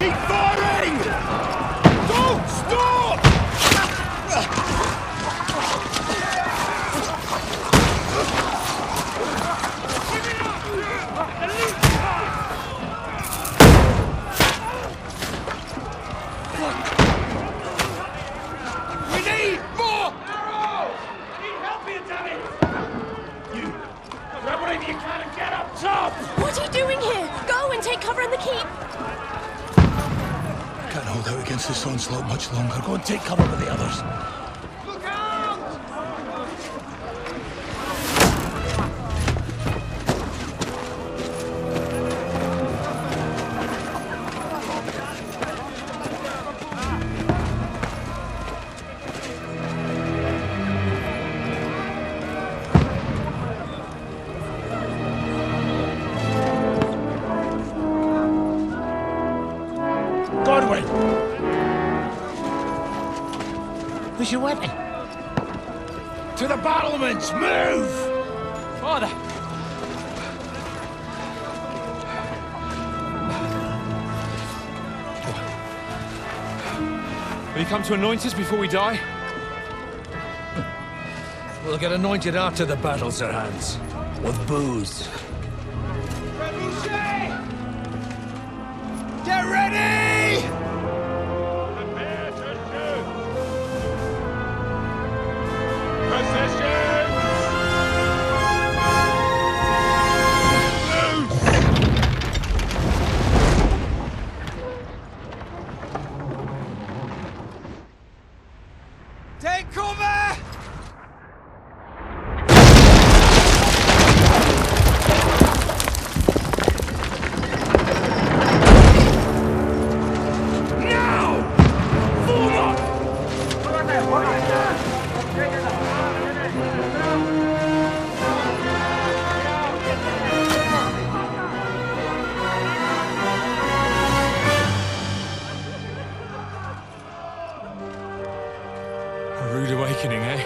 Keep firing! Don't stop! We need more arrows! I need help here, damn it! You, grab whatever you can and get up top! What are you doing here? Go and take cover in the keep! Can't hold out against this onslaught much longer. Go and take cover with the others. Look out! Godwin! Where's your weapon? To the battlements! Move! Father! Will you come to anoint us before we die? We'll get anointed after the battles are hands. With booze. Get ready! Prepare to shoot! Positions! Take cover! A rude awakening, eh?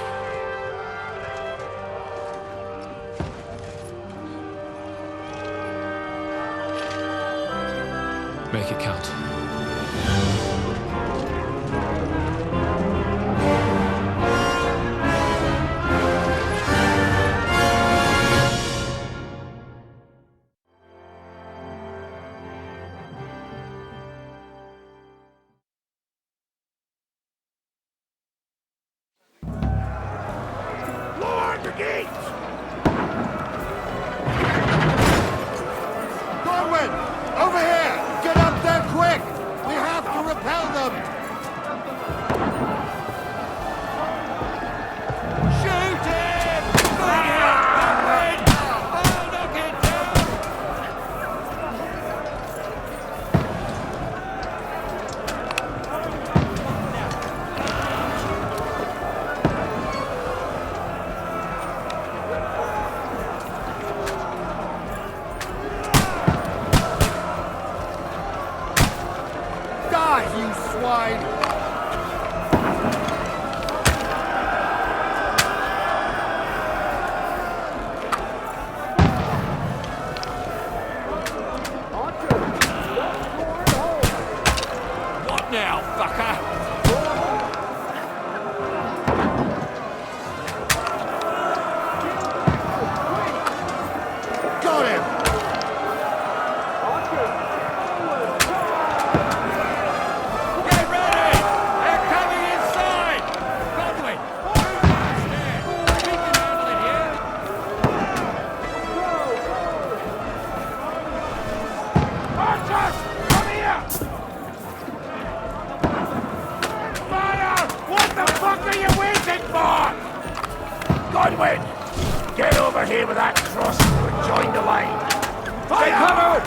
Make it count. Lord the gates! Godwin! Over here! Get up there quick! We have to repel them! Shoot him! Bring it, Godwin! I'll knock it down! Die, you swine! What now, fucker? Got him! Get ready! They're coming inside! Godwin! We can handle it here! Archers! Come here! Fire! What the fuck are you waiting for? Godwin! Get over here with that crossbow and join the line! Fire! Take cover!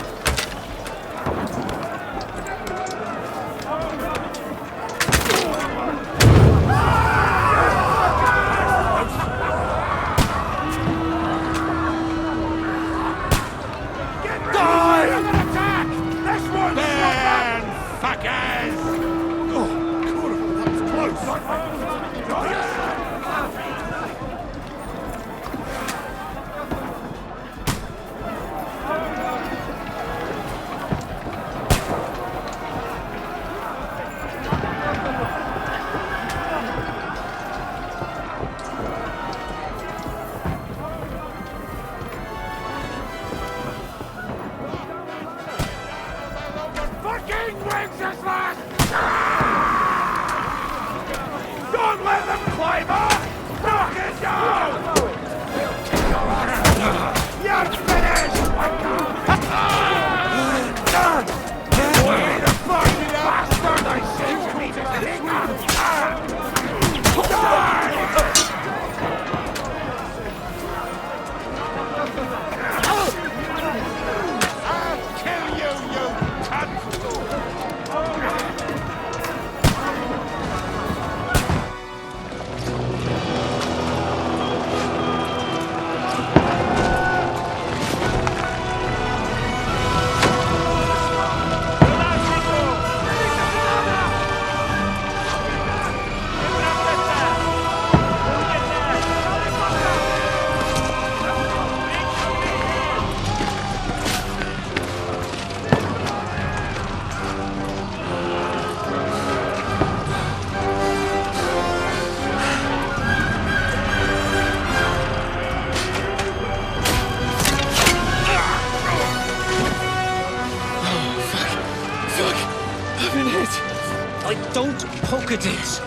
Don't poke at it.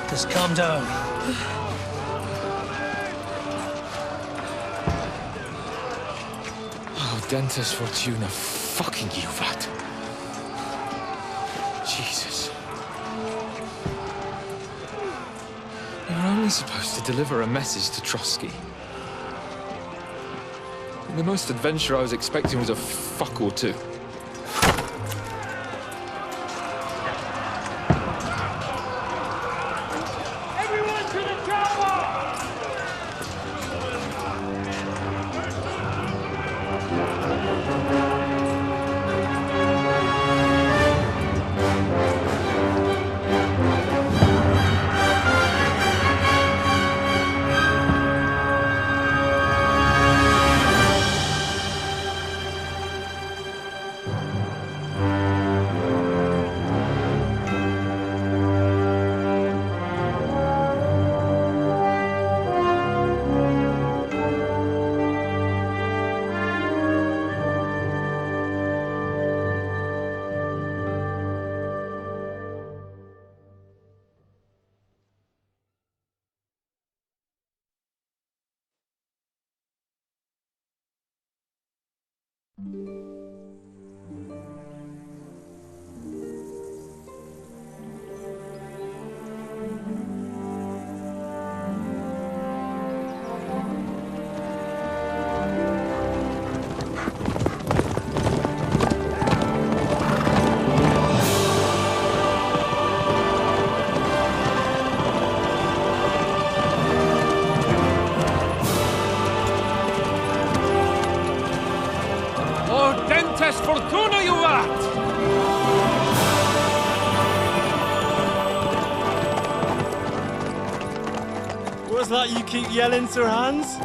Just calm down. Oh, Dentes Fortuna, fucking you, Vat. Jesus. You're only supposed to deliver a message to Trotsky. And the most adventure I was expecting was a fuck or two. Everyone to the chopper! Dentes Fortuna, you vat! What's that you keep yelling, Sir Hans?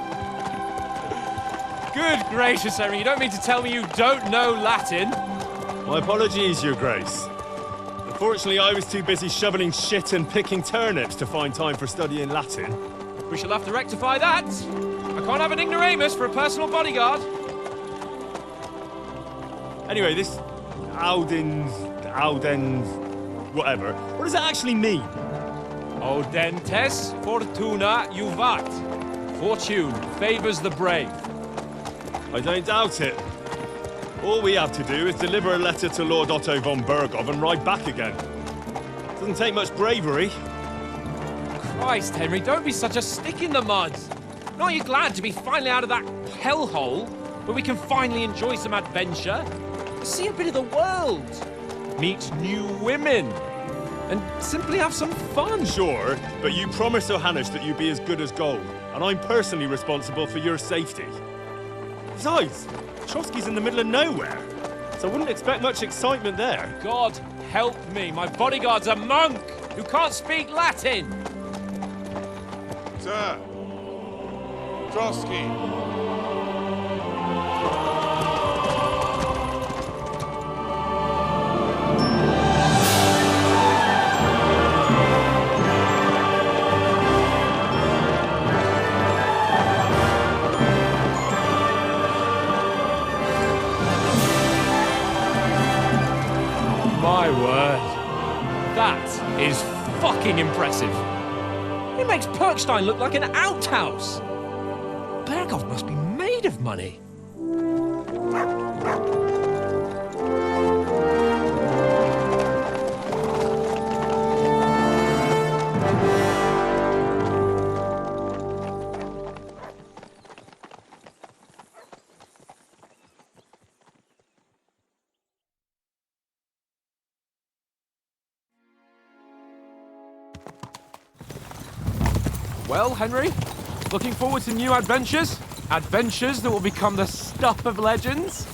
Good gracious, Henry, you don't mean to tell me you don't know Latin? My apologies, Your Grace. Unfortunately, I was too busy shoveling shit and picking turnips to find time for studying Latin. We shall have to rectify that. I can't have an ignoramus for a personal bodyguard. Anyway, this Audens, whatever. What does it actually mean? Audentes Fortuna Juvat. Fortune favors the brave. I don't doubt it. All we have to do is deliver a letter to Lord Otto von Bergov and ride back again. Doesn't take much bravery. Christ, Henry, don't be such a stick in the mud. Aren't you glad to be finally out of that hellhole where we can finally enjoy some adventure? See a bit of the world, meet new women, and simply have some fun. Sure, but you promised Johannes that you'd be as good as gold, and I'm personally responsible for your safety. Besides, Trotsky's in the middle of nowhere, so I wouldn't expect much excitement there. God help me, my bodyguard's a monk who can't speak Latin. Sir. Trotsky. My word. That is fucking impressive. It makes Perkstein look like an outhouse. Bergov must be made of money. Well, Henry, looking forward to new adventures? Adventures that will become the stuff of legends?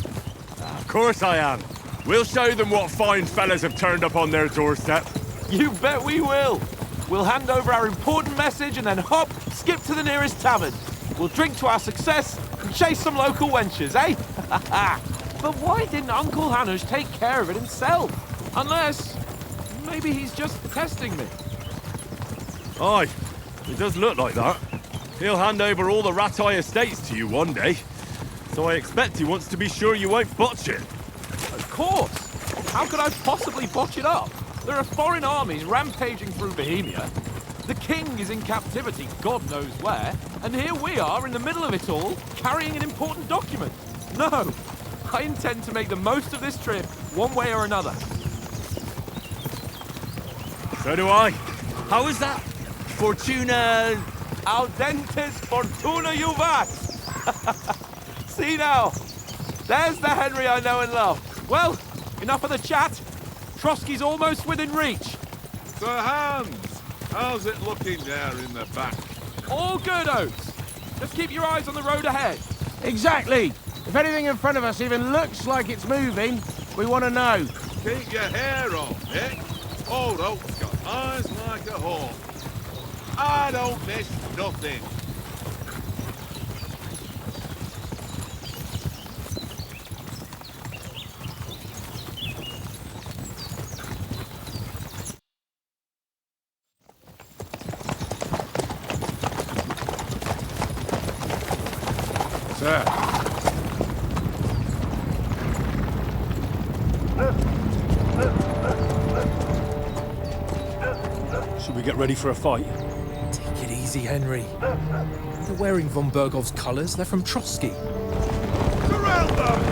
Of course I am. We'll show them what fine fellas have turned up on their doorstep. You bet we will. We'll hand over our important message and then hop, skip to the nearest tavern. We'll drink to our success and chase some local wenches, eh? But why didn't Uncle Hanush take care of it himself? Unless, maybe he's just testing me. Aye, it does look like that. He'll hand over all the Ratai estates to you one day. So I expect he wants to be sure you won't botch it. Of course. How could I possibly botch it up? There are foreign armies rampaging through Bohemia. The king is in captivity, God knows where, and here we are in the middle of it all, carrying an important document. No, I intend to make the most of this trip, one way or another. So do I. How was that? Fortuna... Audentes fortuna juvat! See now, there's the Henry I know and love. Well, enough of the chat. Trotsky's almost within reach. Sir Hans, how's it looking there in the back? All good, Oates. Just keep your eyes on the road ahead. Exactly. If anything in front of us even looks like it's moving, we want to know. Keep your hair on, eh? Old Oak's got eyes like a hawk. I don't miss nothing. Sir. Should we get ready for a fight? Take it easy, Henry. They're wearing von Bergov's colours. They're from Trotsky. Surround them!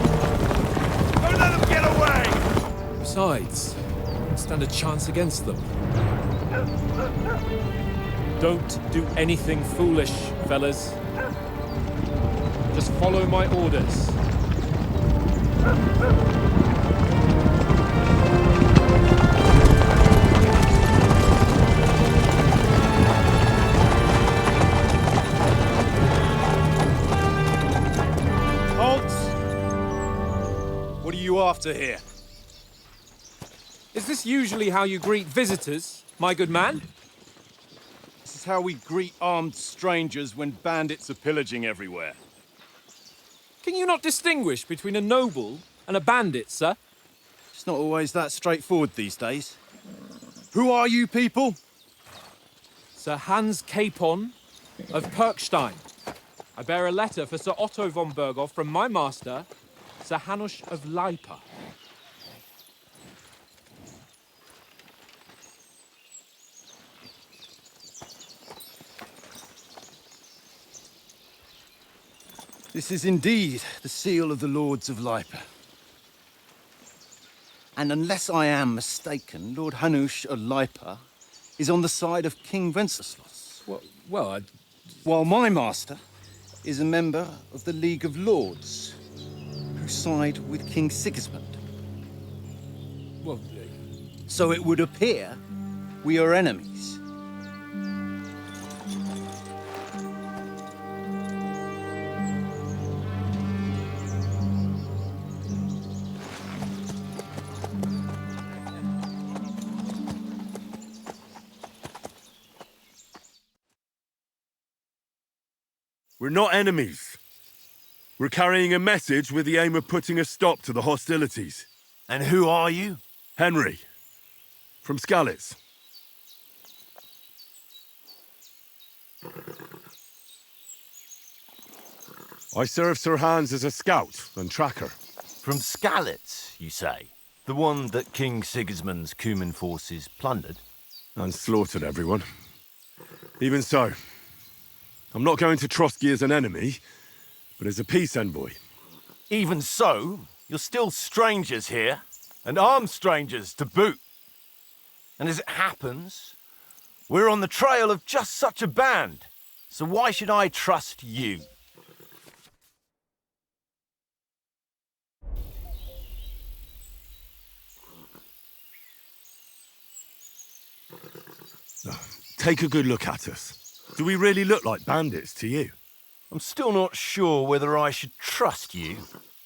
Don't let them get away! Besides, don't stand a chance against them. Don't do anything foolish, fellas. Just follow my orders. What are you after here? Is this usually how you greet visitors, my good man? This is how we greet armed strangers when bandits are pillaging everywhere. Can you not distinguish between a noble and a bandit, sir? It's not always that straightforward these days. Who are you people? Sir Hans Capon of Perkstein. I bear a letter for Sir Otto von Berghoff from my master, Sir Hanush of Lipa. This is indeed the seal of the Lords of Lipa. And unless I am mistaken, Lord Hanush of Lipa is on the side of King Wenceslas. Well, While my master is a member of the League of Lords, who side with King Sigismund. well, So it would appear we are enemies. We're not enemies. We're carrying a message with the aim of putting a stop to the hostilities. And who are you? Henry, from Skalitz. I serve Sir Hans as a scout and tracker. From Skalitz, you say? The one that King Sigismund's Cuman forces plundered? And slaughtered everyone. Even so, I'm not going to Trotsky as an enemy, but as a peace envoy. Even so, you're still strangers here, and armed strangers to boot. And as it happens, we're on the trail of just such a band. So why should I trust you? Take a good look at us. Do we really look like bandits to you? I'm still not sure whether I should trust you.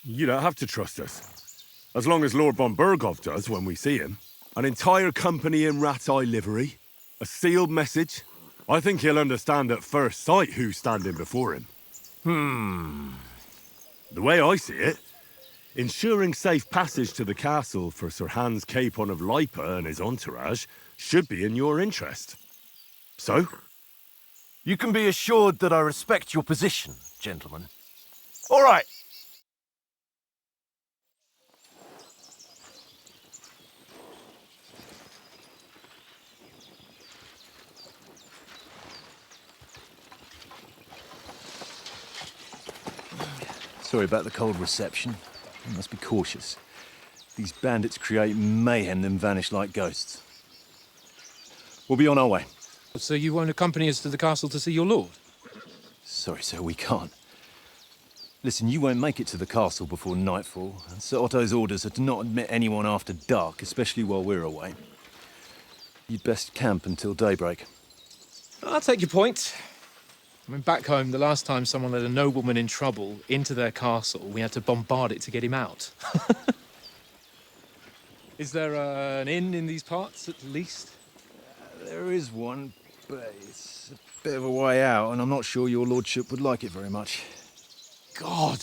You don't have to trust us. As long as Lord von Berghoff does when we see him. An entire company in rat-eye livery. A sealed message. I think he'll understand at first sight who's standing before him. The way I see it, ensuring safe passage to the castle for Sir Hans Capon of Lipa and his entourage should be in your interest. So? You can be assured that I respect your position, gentlemen. All right. Sorry about the cold reception. You must be cautious. These bandits create mayhem, then vanish like ghosts. We'll be on our way. So you won't accompany us to the castle to see your lord? Sorry, sir, we can't. Listen, you won't make it to the castle before nightfall. Sir Otto's orders are to not admit anyone after dark, especially while we're away. You'd best camp until daybreak. I'll take your point. I mean, back home, the last time someone led a nobleman in trouble into their castle, we had to bombard it to get him out. Is there an inn in these parts, at least? There is one, but it's a bit of a way out, and I'm not sure your lordship would like it very much. God!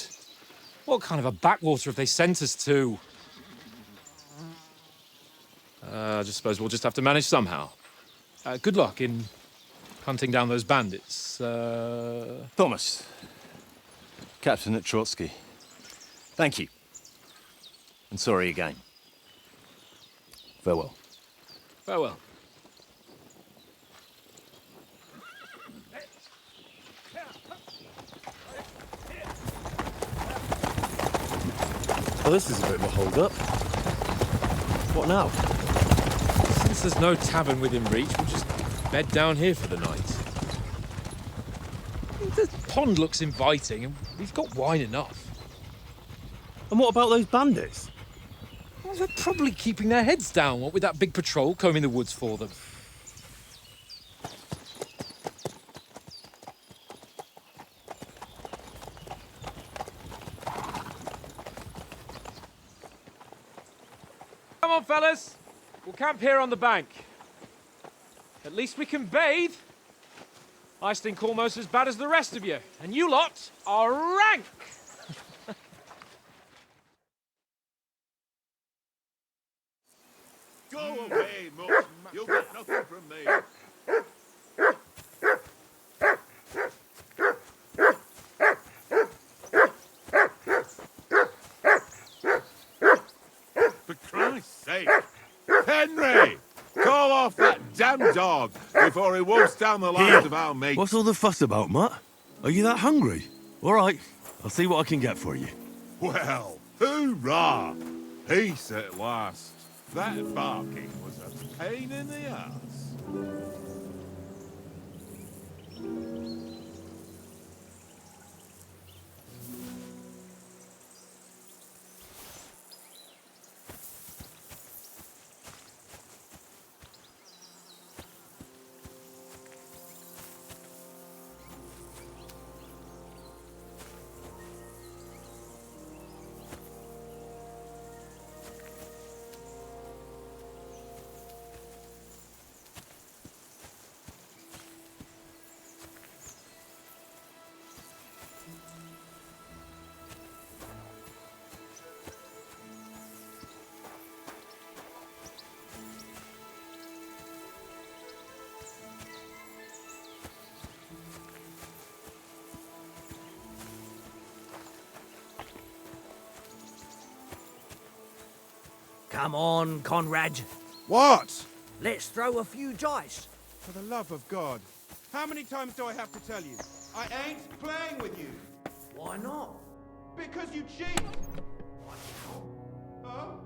What kind of a backwater have they sent us to? I just suppose we'll just have to manage somehow. Good luck in hunting down those bandits. Thomas, captain at Trotsky. Thank you. And sorry again. Farewell. Farewell. Well, this is a bit of a hold-up. What now? Since there's no tavern within reach, we'll just bed down here for the night. The pond looks inviting, and we've got wine enough. And what about those bandits? Well, they're probably keeping their heads down, what with that big patrol combing the woods for them. Come on, fellas. We'll camp here on the bank. At least we can bathe. I stink almost as bad as the rest of you, and you lot are rank. Go away, Mutt. You'll get nothing from me. For Christ's sake. Henry! Call off that damn dog before he wolfs down the lives of our mates. What's all the fuss about, Mutt? Are you that hungry? All right, I'll see what I can get for you. Well, hoorah! Peace at last. That barking was a pain in the ass. Come on, Conrad. What? Let's throw a few dice. For the love of God. How many times do I have to tell you? I ain't playing with you. Why not? Because you cheat. Oh?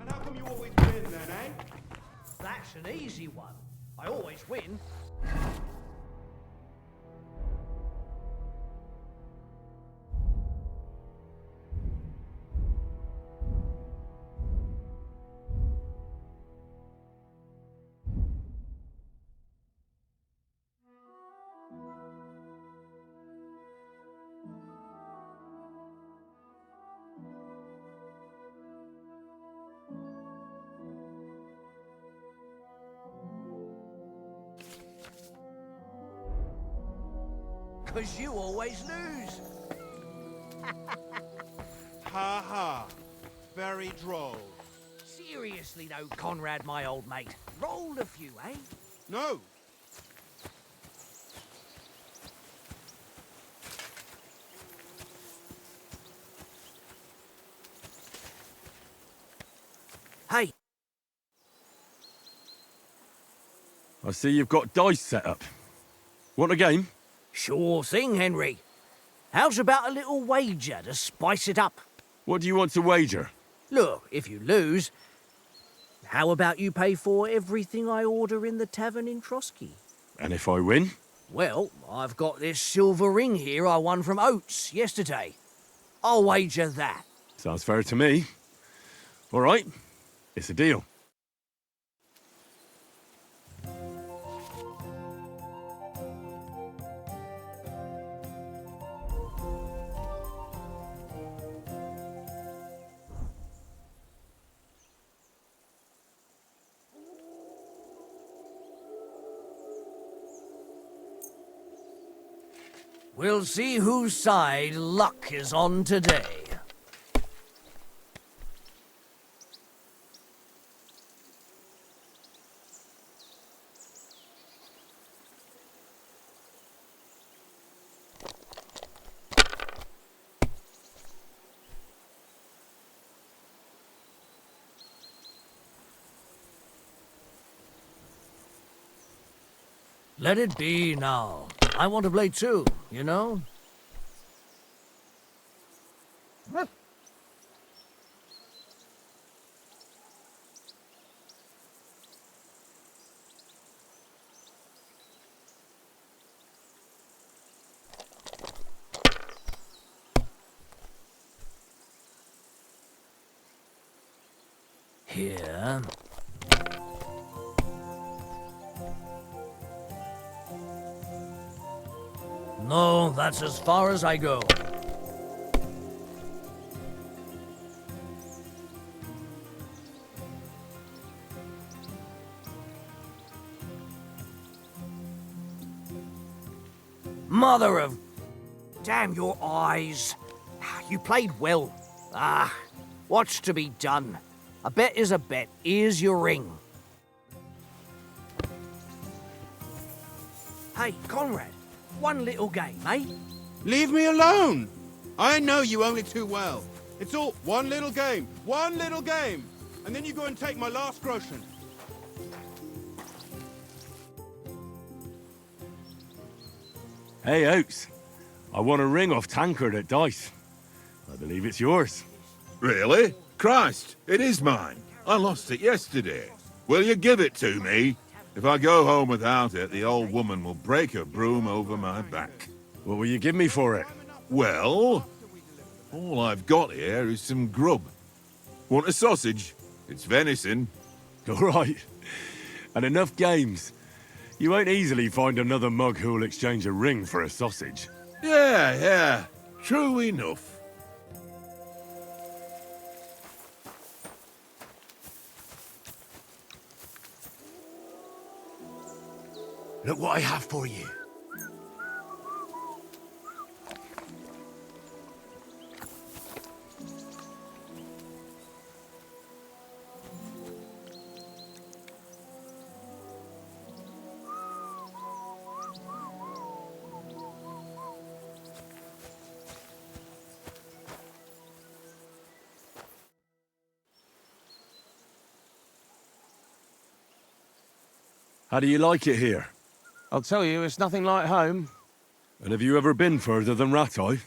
And how come you always win then, eh? That's an easy one. I always win. Because you always lose. Ha ha. Very droll. Seriously though, Conrad, my old mate. Roll a few, eh? No. Hey. I see you've got dice set up. Want a game? Sure thing, Henry. How's about a little wager to spice it up? What do you want to wager? Look, if you lose, how about you pay for everything I order in the tavern in Trotsky? And if I win? Well, I've got this silver ring here I won from Oates yesterday. I'll wager that. Sounds fair to me. All right, it's a deal. We'll see whose side luck is on today. Let it be now. I want to play too, you know? Here. No, that's as far as I go. Mother of... Damn your eyes. You played well. What's to be done? A bet is a bet. Here's your ring. Hey, Conrad. One little game, eh? Leave me alone! I know you only too well. It's all one little game, and then you go and take my last groschen. Hey, Oates. I won a ring off Tankard at Dice. I believe it's yours. Really? Christ, it is mine. I lost it yesterday. Will you give it to me? If I go home without it, the old woman will break her broom over my back. What will you give me for it? Well, all I've got here is some grub. Want a sausage? It's venison. All right. And enough games. You won't easily find another mug who'll exchange a ring for a sausage. Yeah. True enough. Look what I have for you. How do you like it here? I'll tell you, it's nothing like home. And have you ever been further than Rattay?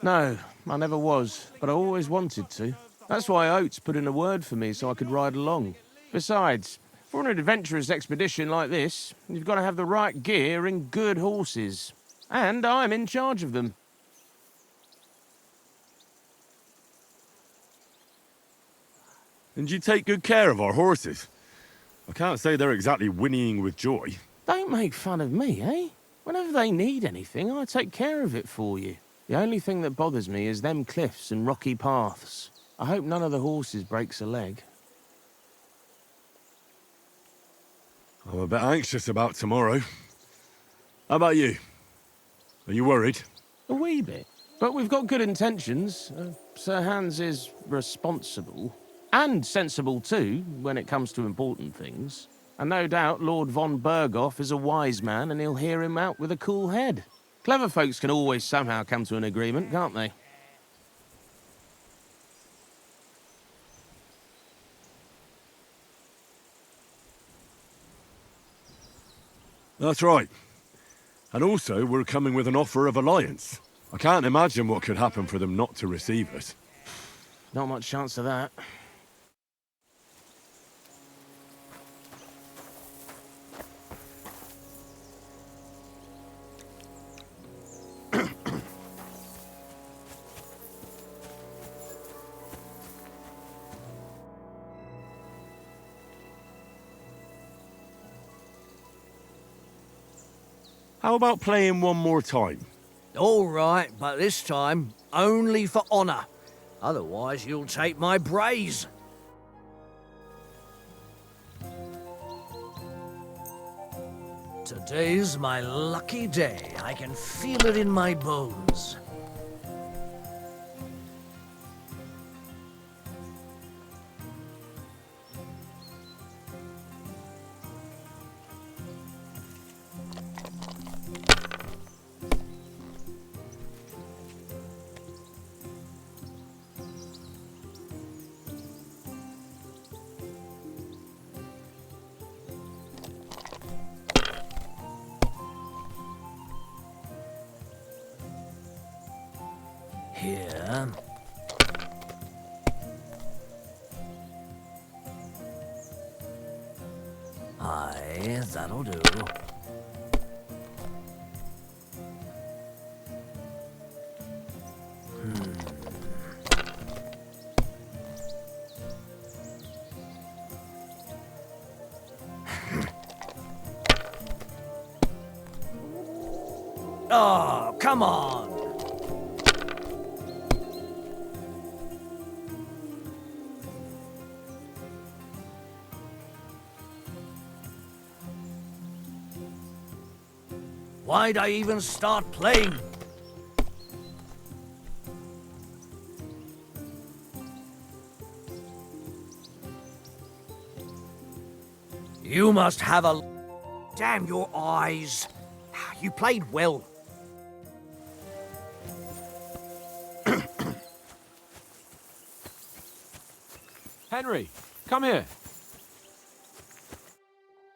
No, I never was, but I always wanted to. That's why Oates put in a word for me so I could ride along. Besides, for an adventurous expedition like this, you've got to have the right gear and good horses. And I'm in charge of them. And you take good care of our horses. I can't say they're exactly whinnying with joy. Don't make fun of me, eh? Whenever they need anything, I take care of it for you. The only thing that bothers me is them cliffs and rocky paths. I hope none of the horses breaks a leg. I'm a bit anxious about tomorrow. How about you? Are you worried? A wee bit. But we've got good intentions. Sir Hans is responsible. And sensible too, when it comes to important things. And no doubt Lord von Berghoff is a wise man and he'll hear him out with a cool head. Clever folks can always somehow come to an agreement, can't they? That's right. And also, we're coming with an offer of alliance. I can't imagine what could happen for them not to receive us. Not much chance of that. How about playing one more time? All right, but this time only for honor. Otherwise, you'll take my braze. Today's my lucky day. I can feel it in my bones. Here. Aye, that'll do. Oh, come on! Why'd I even start playing? You must have a... Damn your eyes. You played well. Henry, come here.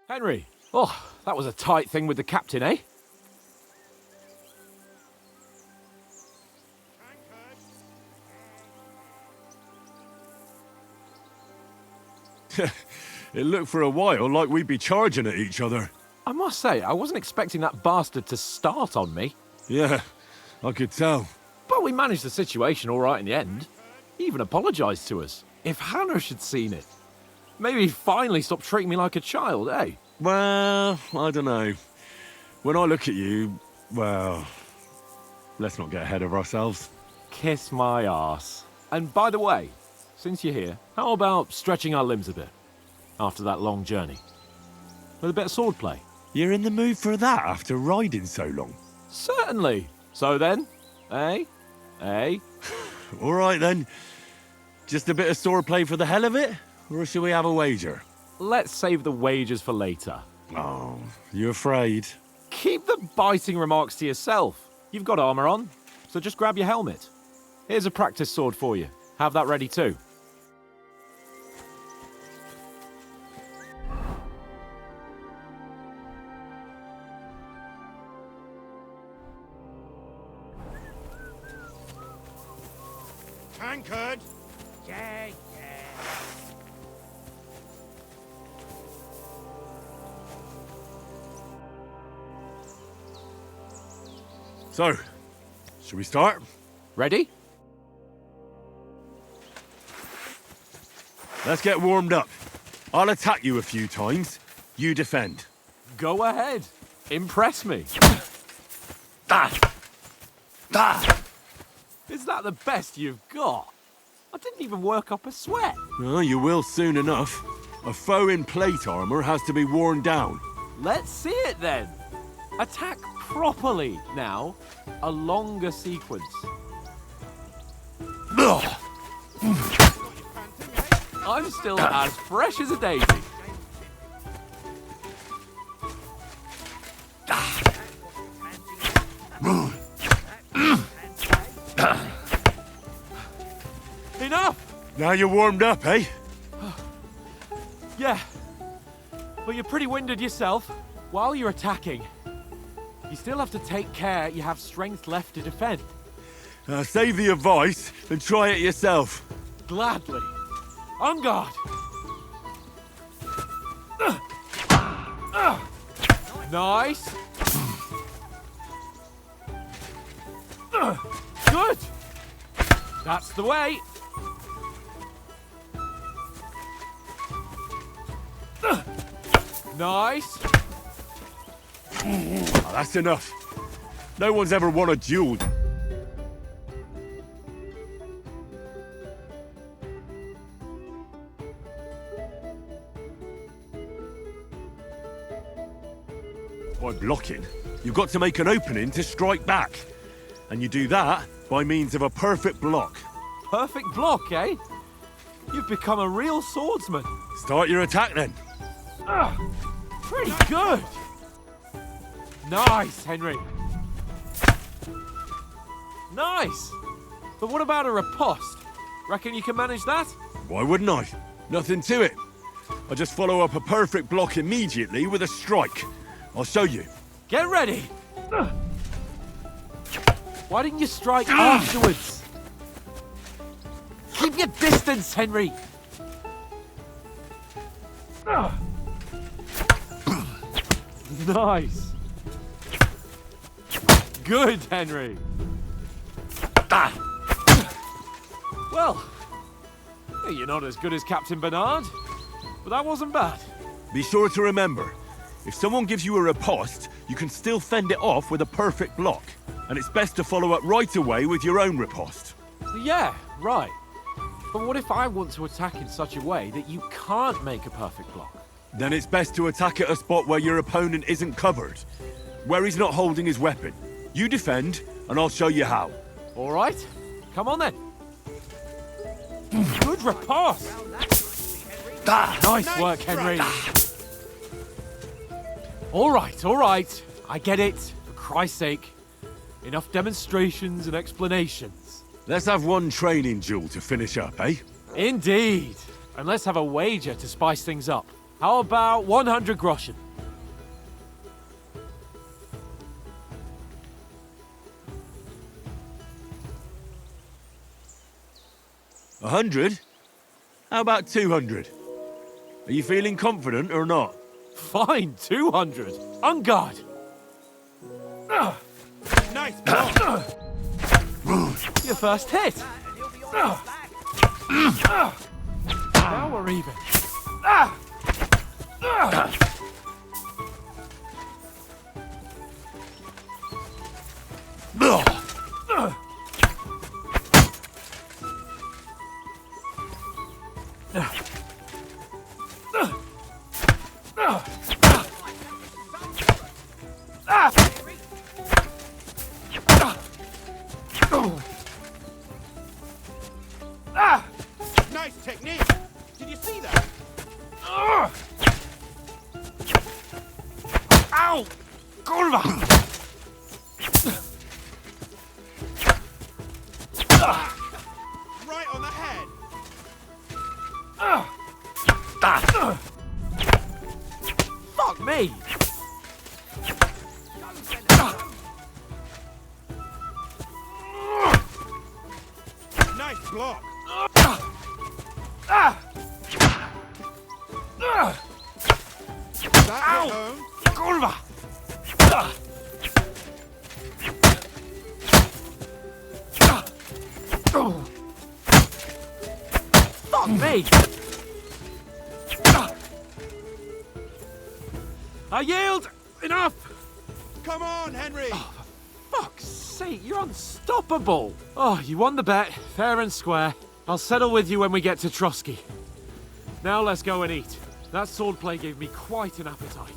Henry. Oh, that was a tight thing with the captain, eh? It looked for a while like we'd be charging at each other. I must say, I wasn't expecting that bastard to start on me. Yeah, I could tell. But we managed the situation all right in the end. He even apologised to us. If Hannah had seen it, maybe he'd finally stop treating me like a child, eh? Well, I don't know. When I look at you, well, let's not get ahead of ourselves. Kiss my arse. And by the way, since you're here, how about stretching our limbs a bit after that long journey? With a bit of swordplay. You're in the mood for that after riding so long? Certainly. So then, eh? Eh? All right then. Just a bit of swordplay for the hell of it? Or shall we have a wager? Let's save the wagers for later. Oh, you afraid? Keep the biting remarks to yourself. You've got armour on, so just grab your helmet. Here's a practice sword for you. Have that ready too. Tankard! Yeah. So, shall we start? Ready? Let's get warmed up. I'll attack you a few times. You defend. Go ahead. Impress me. Is that the best you've got? I didn't even work up a sweat. Oh, you will soon enough. A foe in plate armor has to be worn down. Let's see it then. Attack properly now. A longer sequence. I'm still as fresh as a daisy. Enough! Now you're warmed up, eh? Yeah. But you're pretty winded yourself. While you're attacking, you still have to take care you have strength left to defend. Save the advice and try it yourself. Gladly. On guard. Nice. Good. That's the way. Nice. Oh, that's enough. No one's ever won a duel. By blocking, you've got to make an opening to strike back. And you do that by means of a perfect block. Perfect block, eh? You've become a real swordsman. Start your attack then. Pretty good. Nice, Henry. Nice. But what about a riposte? Reckon you can manage that? Why wouldn't I? Nothing to it. I just follow up a perfect block immediately with a strike. I'll show you. Get ready. Why didn't you strike afterwards? Keep your distance, Henry. Nice. Good, Henry. Well, you're not as good as Captain Bernard, but that wasn't bad. Be sure to remember, if someone gives you a riposte, you can still fend it off with a perfect block. And it's best to follow up right away with your own riposte. Yeah, right. But what if I want to attack in such a way that you can't make a perfect block? Then it's best to attack at a spot where your opponent isn't covered, where he's not holding his weapon. You defend, and I'll show you how. All right, come on then. Good riposte. Nice work, Henry. All right. I get it, for Christ's sake. Enough demonstrations and explanations. Let's have one training duel to finish up, eh? Indeed. And let's have a wager to spice things up. How about 100 groschen? $100? How about 200? Are you feeling confident or not? Fine, 200. On guard. Nice block. Your first hit. Now we're even. Nice technique. Did you see that? Ow! Kurwa! Right on the head. Fuck me! Nice block. That hit home. Kurwa! Fuck me! I yield! Enough! Come on, Henry. Fuck's sake, you're unstoppable! Oh, you won the bet, fair and square. I'll settle with you when we get to Trotsky. Now let's go and eat. That swordplay gave me quite an appetite.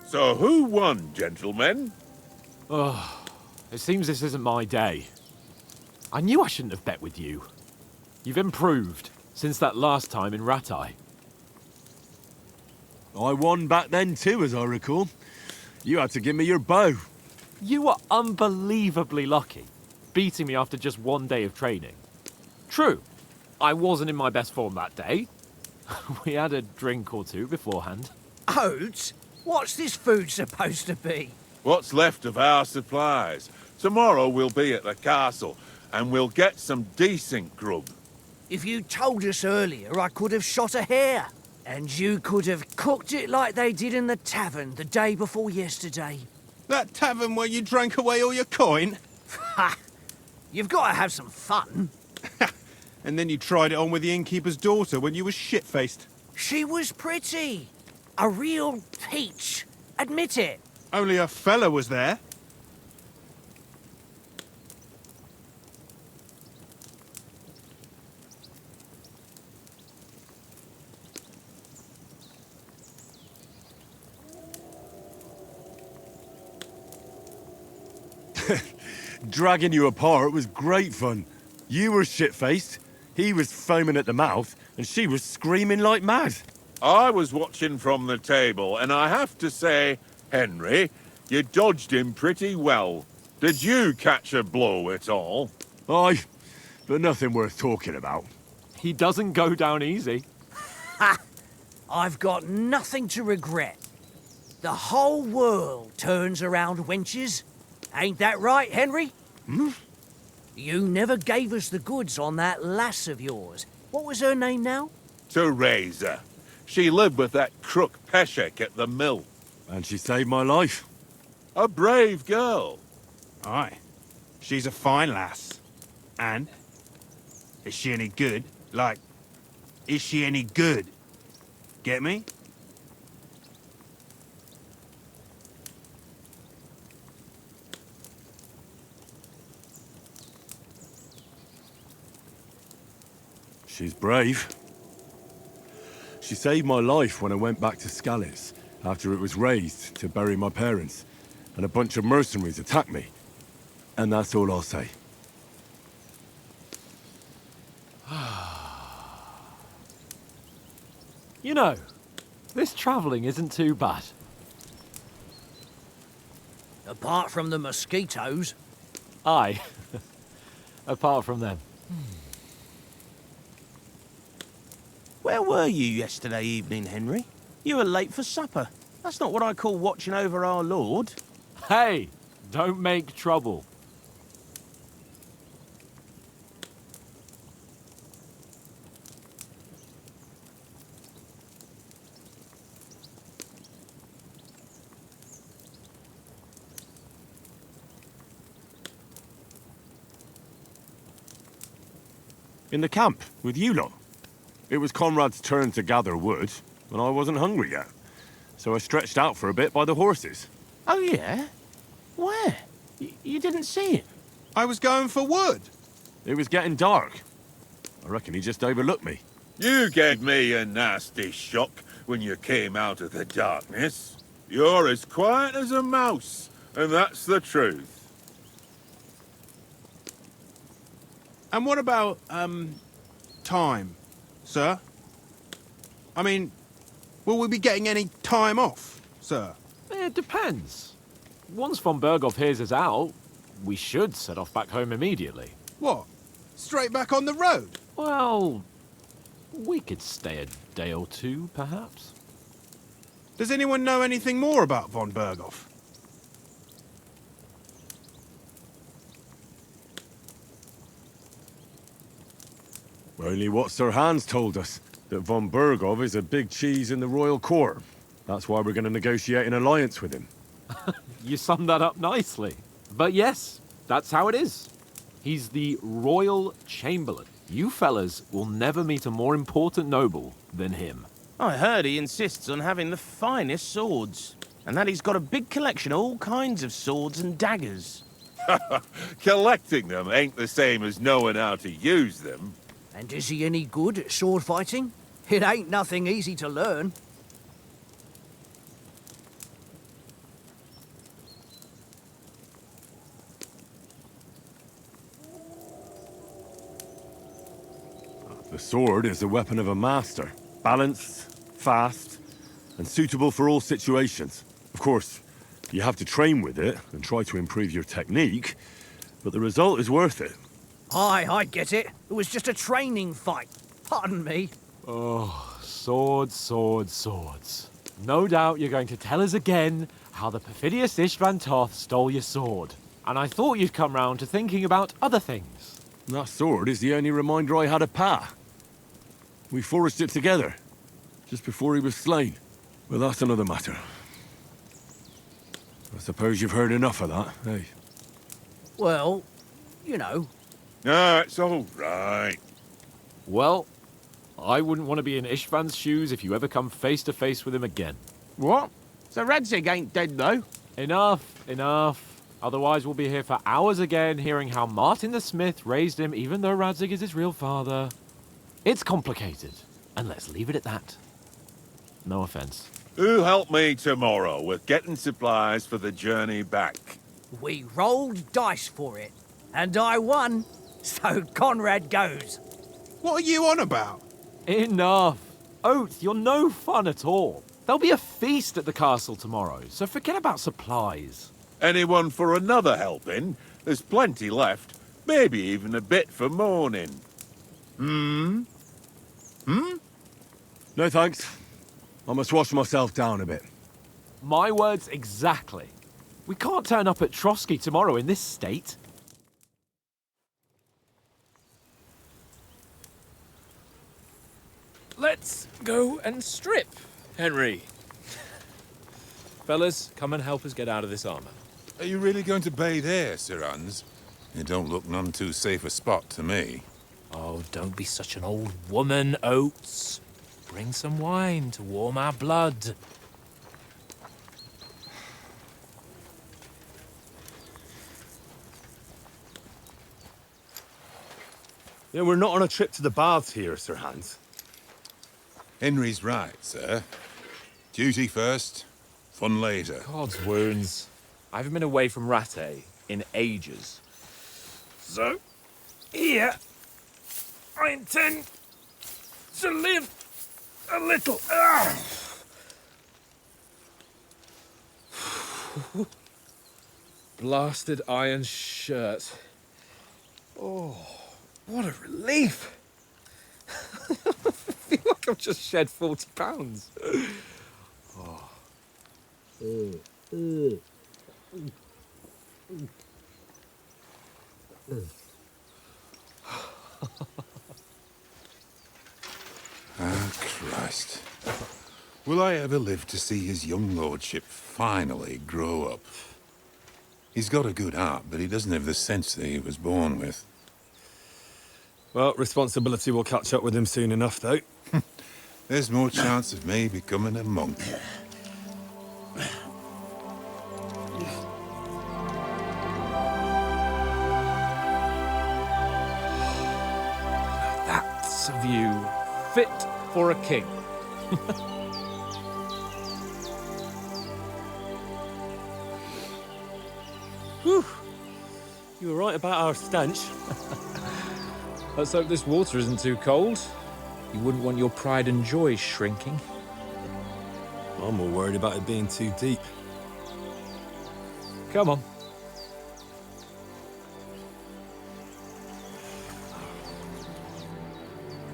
So who won, gentlemen? Oh, it seems this isn't my day. I knew I shouldn't have bet with you. You've improved since that last time in Ratai. I won back then too, as I recall. You had to give me your bow. You were unbelievably lucky. beating me after just one day of training. True, I wasn't in my best form that day. We had a drink or two beforehand. Oates? What's this food supposed to be? What's left of our supplies. Tomorrow we'll be at the castle, and we'll get some decent grub. If you told us earlier, I could have shot a hare. And you could have cooked it like they did in the tavern the day before yesterday. That tavern where you drank away all your coin? Ha! You've got to have some fun. And then you tried it on with the innkeeper's daughter when you were shit-faced. She was pretty. A real peach. Admit it. Only a fella was there. Dragging you apart was great fun. You were shit-faced, he was foaming at the mouth, and she was screaming like mad. I was watching from the table, and I have to say, Henry, you dodged him pretty well. Did you catch a blow at all? Aye, but nothing worth talking about. He doesn't go down easy. Ha! I've got nothing to regret. The whole world turns around wenches. Ain't that right, Henry? Hmm? You never gave us the goods on that lass of yours. What was her name now? Teresa. She lived with that crook Peshek at the mill. And she saved my life. A brave girl. Aye. She's a fine lass. And? Is she any good? Like, is she any good? Get me? She's brave. She saved my life when I went back to Scallis after it was razed to bury my parents, and a bunch of mercenaries attacked me. And that's all I'll say. You know, this travelling isn't too bad. Apart from the mosquitoes. Aye. Apart from them. Where were you yesterday evening, Henry? You were late for supper. That's not what I call watching over our lord. Hey, don't make trouble. In the camp, with you lot. It was Conrad's turn to gather wood, and I wasn't hungry yet. So I stretched out for a bit by the horses. Oh, yeah? Where? You didn't see him? I was going for wood. It was getting dark. I reckon he just overlooked me. You gave me a nasty shock when you came out of the darkness. You're as quiet as a mouse, and that's the truth. And what about, time, sir? I mean, will we be getting any time off, sir? It depends. Once von Berghoff hears us out, we should set off back home immediately. What? Straight back on the road? Well, we could stay a day or two, perhaps. Does anyone know anything more about von Berghoff? Only what Sir Hans told us, that von Berghoff is a big cheese in the royal court. That's why we're going to negotiate an alliance with him. You summed that up nicely. But yes, that's how it is. He's the Royal Chamberlain. You fellas will never meet a more important noble than him. I heard he insists on having the finest swords, and that he's got a big collection of all kinds of swords and daggers. Collecting them ain't the same as knowing how to use them. And is he any good at sword fighting? It ain't nothing easy to learn. The sword is the weapon of a master. Balanced, fast, and suitable for all situations. Of course, you have to train with it and try to improve your technique, but the result is worth it. Aye, I get it. It was just a training fight. Pardon me. Oh, swords, swords, swords. No doubt you're going to tell us again how the perfidious Istvan Toth stole your sword. And I thought you'd come round to thinking about other things. That sword is the only reminder I had of Pa. We forged it together, just before he was slain. But that's another matter. I suppose you've heard enough of that, eh? Well, you know. No, it's all right. Well, I wouldn't want to be in Istvan's shoes if you ever come face to face with him again. What? So Radzig ain't dead, though? Enough, enough. Otherwise we'll be here for hours again hearing how Martin the Smith raised him even though Radzig is his real father. It's complicated, and let's leave it at that. No offense. Who'll help me tomorrow with getting supplies for the journey back? We rolled dice for it, and I won. So Conrad goes. What are you on about? Enough. Oath, you're no fun at all. There'll be a feast at the castle tomorrow, so forget about supplies. Anyone for another helping? There's plenty left. Maybe even a bit for morning. No thanks. I must wash myself down a bit. My words exactly. We can't turn up at Trotsky tomorrow in this state. Let's go and strip, Henry. Fellas, come and help us get out of this armor. Are you really going to bathe here, Sir Hans? It don't look none too safe a spot to me. Oh, don't be such an old woman, Oates. Bring some wine to warm our blood. Yeah, we're not on a trip to the baths here, Sir Hans. Henry's right, sir. Duty first, fun later. God's wounds. I haven't been away from Rattay in ages. So, here, I intend to live a little. Blasted iron shirt. Oh, what a relief. I feel like I've just shed 40 pounds. Ah, Christ. Will I ever live to see his young lordship finally grow up? He's got a good heart, but he doesn't have the sense that he was born with. Well, responsibility will catch up with him soon enough, though. There's more chance of me becoming a monk. That's a view fit for a king. Whew. You were right about our stench. Let's hope this water isn't too cold. You wouldn't want your pride and joy shrinking. I'm more worried about it being too deep. Come on.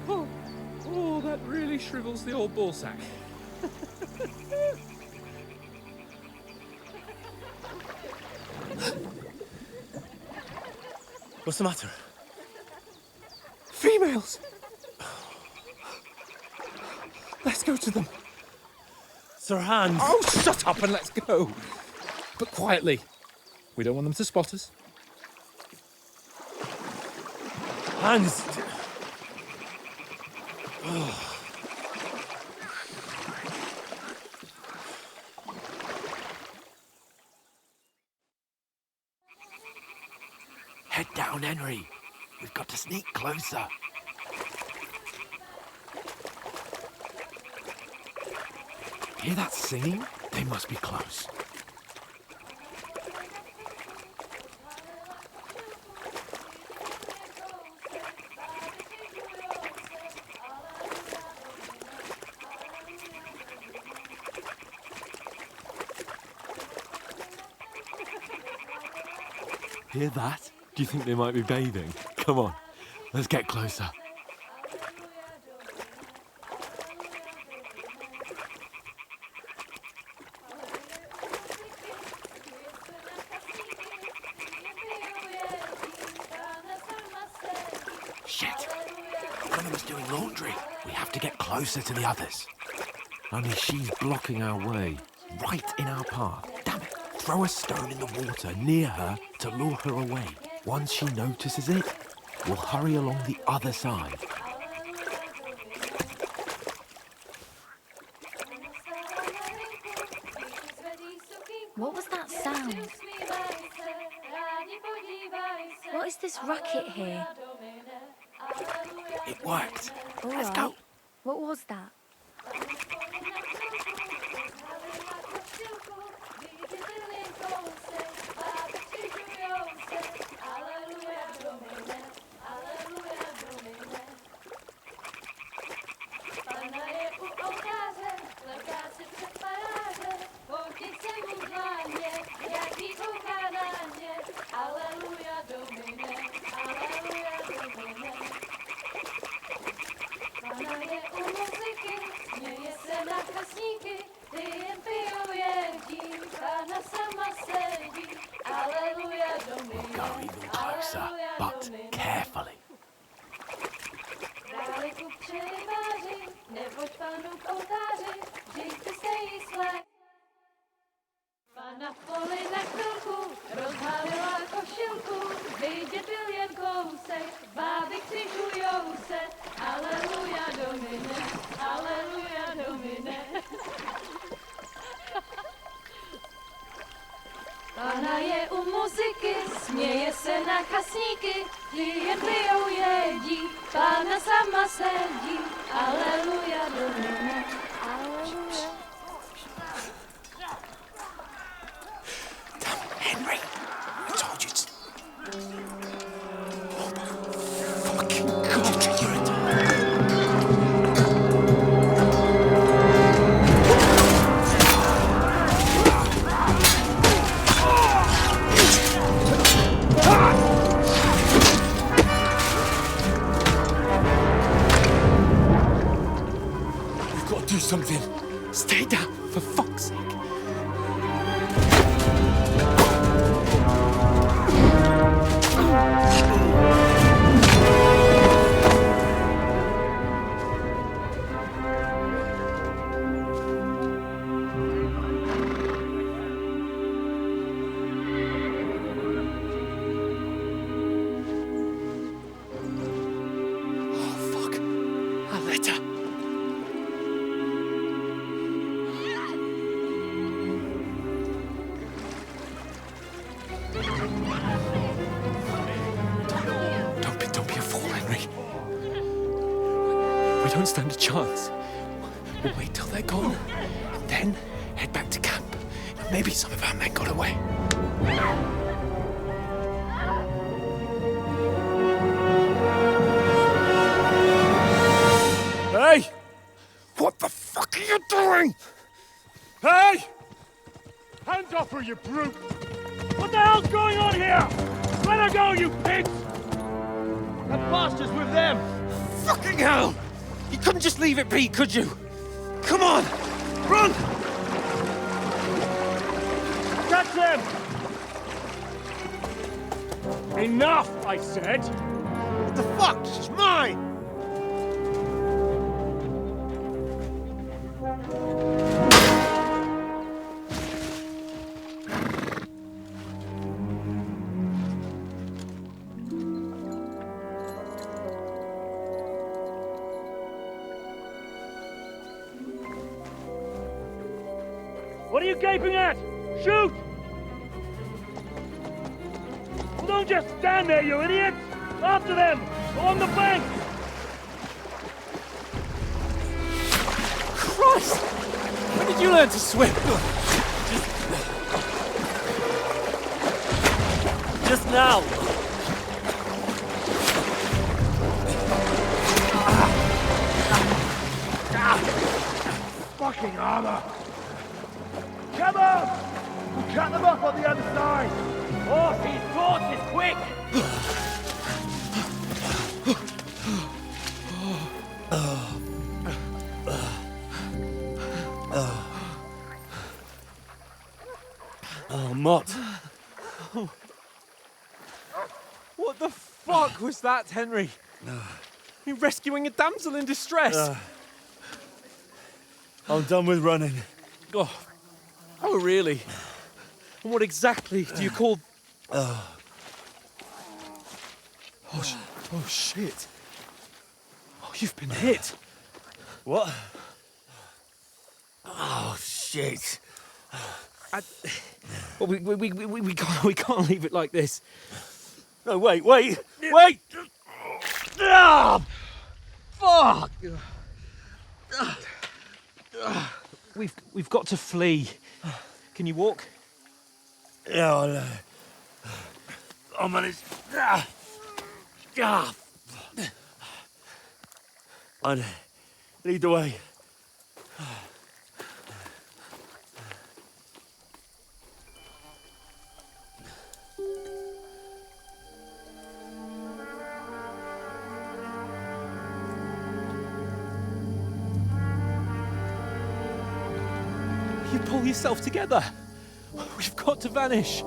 Oh, that really shrivels the old ball sack. What's the matter? Females! Let's go to them. Sir Hans! Oh, shut up and let's go. But quietly. We don't want them to spot us. Hans! Head down, Henry. We've got to sneak closer. Hear that singing? They must be close. Hear that? Do you think they might be bathing? Come on, let's get closer. Shit! One of them's doing laundry. We have to get closer to the others. Only she's blocking our way, right in our path. Damn it! Throw a stone in the water near her to lure her away. Once she notices it, we'll hurry along the other side. What was that sound? What is this racket here? It worked. All Let's right. go. What was that? We'll go even closer, but carefully. Na poli na chvilku rozhálila košilku, vidět byl jen kousek, báby křižujou se, aleluja domine, aleluja domine. Pána je u muziky, směje se na chasníky, ty jen pijou jedí, Pána sama sedí, aleluja domine, aleluja. Henry, I told you to... Oh my fucking God, you're a... We've got to do something. Stay down, for fuck's sake. Don't be a fool, Henry. We don't stand a chance. We'll wait till they're gone, and then head back to camp. Maybe some of our men got away. Hey! What the fuck are you doing? Hey! Hands off her, you brute! What the hell's going on here? Let her go, you pigs! That bastard's with them! Fucking hell! You couldn't just leave it be, could you? Come on! Run! Catch them! Enough, I said! What the fuck? She's mine! What are you gaping at? Shoot! Well, don't just stand there, you idiots! After them! Along the bank! Christ! When did you learn to swim? Just now! Fucking armor! Come on! We'll cut them off on the other side! Off his torches, quick! Oh, Mott. What the fuck was that, Henry? You're rescuing a damsel in distress. I'm done with running. Oh, really? And what exactly do you call... Oh, shit. Oh, you've been hit. What? Oh, shit. Well, we can't leave it like this. No, wait! Ah! Fuck! We've got to flee. Can you walk? Yeah, I'll manage. I'd lead the way. You pull yourself together. We've got to vanish.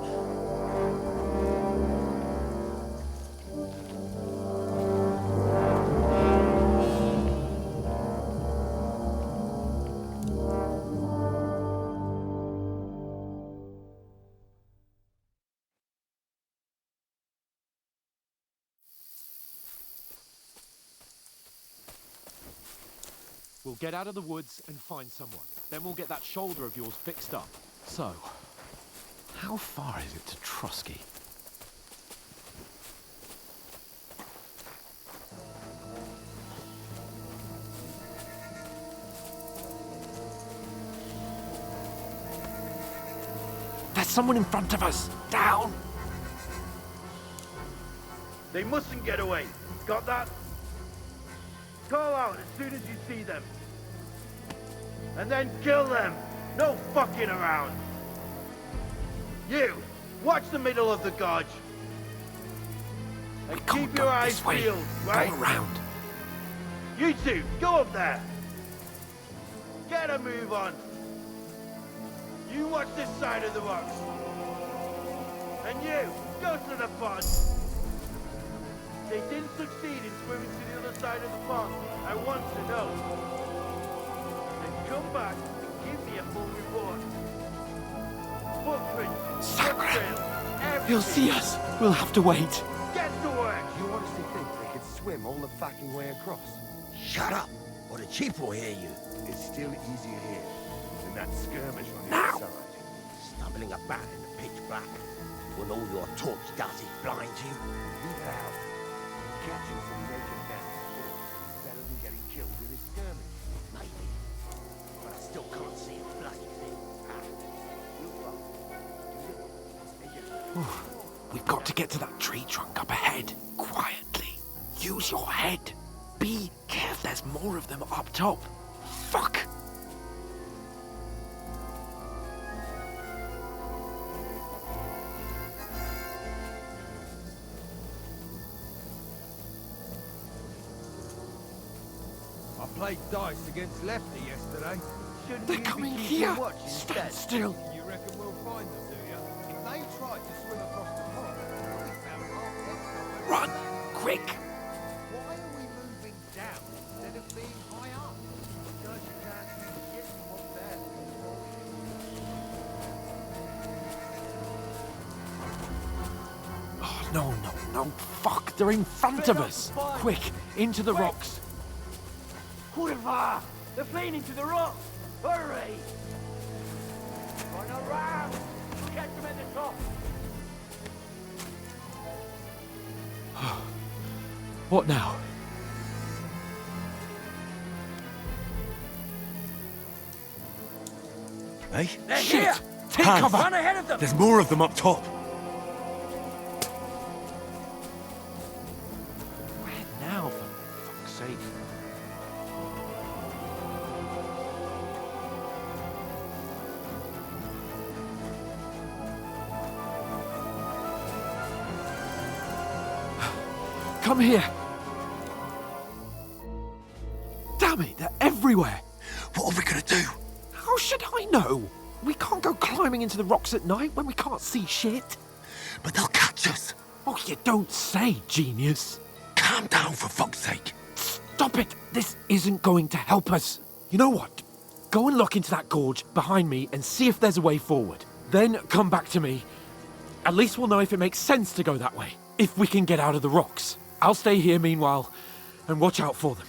We'll get out of the woods and find someone. Then we'll get that shoulder of yours fixed up. So, how far is it to Trusky? There's someone in front of us! Down! They mustn't get away. Got that? Call out as soon as you see them. And then kill them. No fucking around. You, watch the middle of the gorge. And keep your eyes peeled, right? Go around. You two, go up there. Get a move on. You watch this side of the rocks. And you, go to the pond. They didn't succeed in swimming to the other side of the pond. I want to know. Then come back and give me a full report. Footprints, trails, everything. He'll see us. We'll have to wait. Get to work. You honestly think they could swim all the fucking way across? Shut up, or the chief will hear you. It's still easier here than that skirmish on the other side. Stumbling about in the pitch black, when all your torch does is blind you. Leave it out. Catching some naked men is better than getting killed in a skirmish. Maybe, but I still can't see a bloody thing. We've got to get to that tree trunk up ahead, quietly. Use your head. Be careful, there's more of them up top. Fuck! I played dice against Lefty yesterday. Shouldn't They're you coming be here! watch Stand instead? still! You reckon we'll find them, do you? If they tried to swim across the pond, we found half dead somewhere. Run! Quick! Why are we moving down instead of being high up? Because you can't see shit from up there. Oh, no. Fuck, they're in front of us! Quick, into the rocks. Kurva! They're fleeing into the rocks! Hurry! Run around! Catch them at the top! What now? Hey? They're Shit! here! Take Hands. cover! Run ahead of them! There's more of them up top. Where now, for fuck's sake? Come here. Damn it, they're everywhere. What are we gonna do? How should I know? We can't go climbing into the rocks at night when we can't see shit. But they'll catch us. Oh, you don't say, genius. Calm down, for fuck's sake. Stop it. This isn't going to help us. You know what? Go and look into that gorge behind me and see if there's a way forward. Then come back to me. At least we'll know if it makes sense to go that way. If we can get out of the rocks. I'll stay here meanwhile and watch out for them.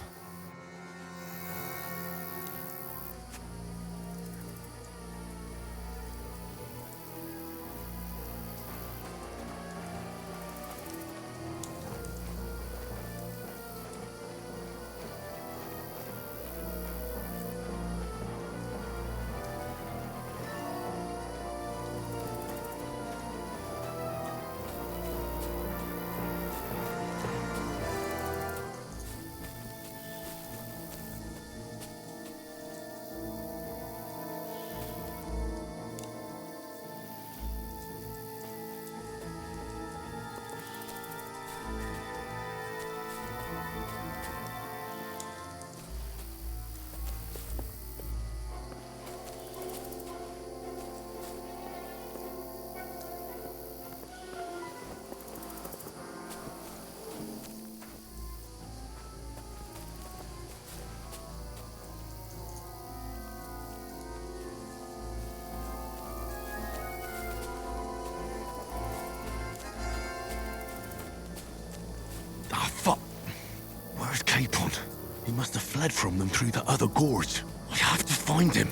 Ah, fuck. Where's Capon? He must have fled from them through the other gorge. I have to find him.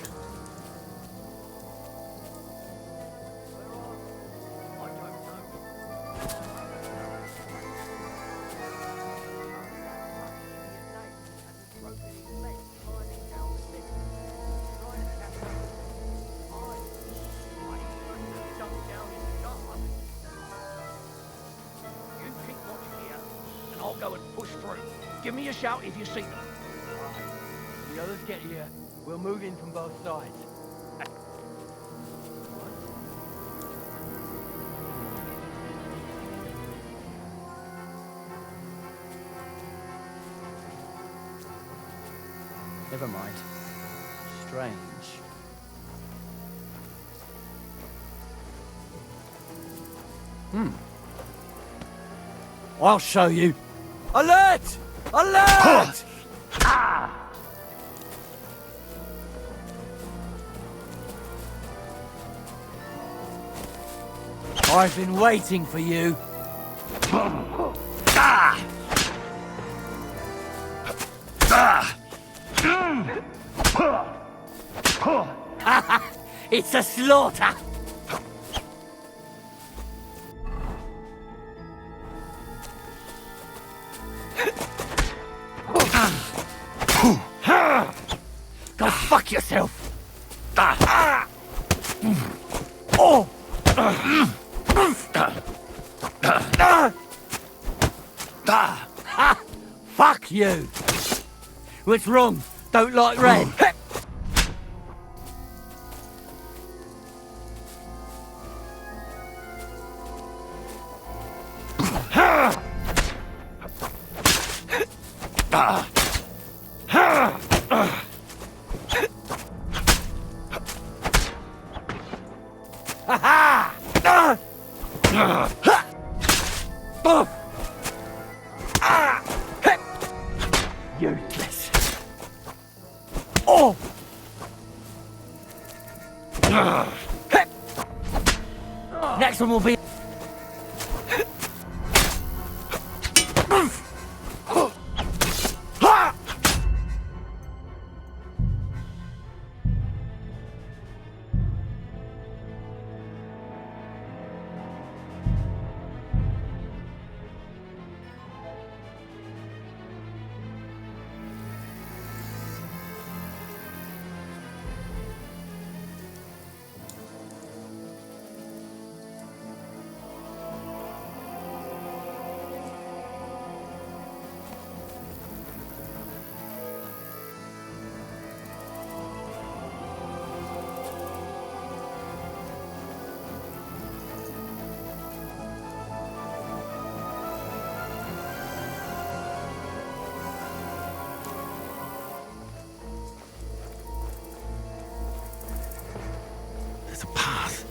I'll go and push through. Give me a shout if you see them. The others get here. We'll move in from both sides. Never mind. Strange. I'll show you. Alert! Alert! I've been waiting for you. It's a slaughter! Go fuck yourself! Oh! Fuck you! What's wrong? Don't like red? Useless. Oh! Next one will be.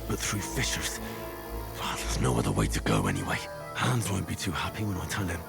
but through fissures. Ah, there's no other way to go anyway. Hans won't be too happy when I tell him.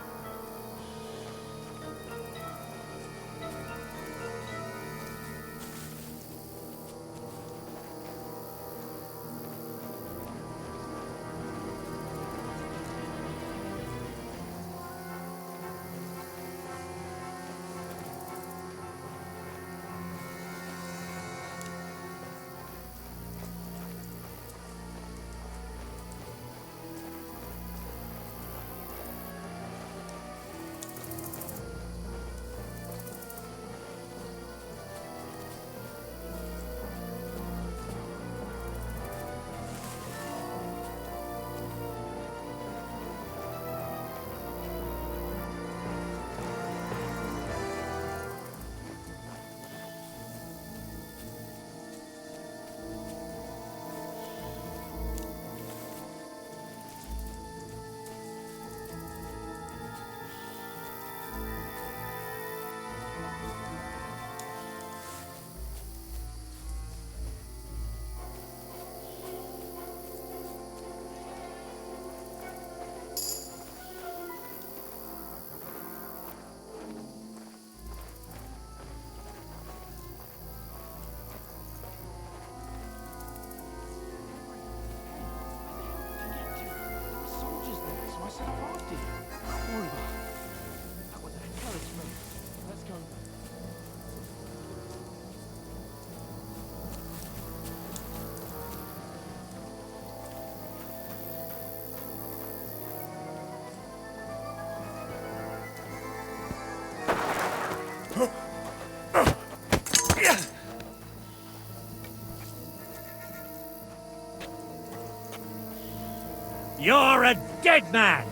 You're a dead man!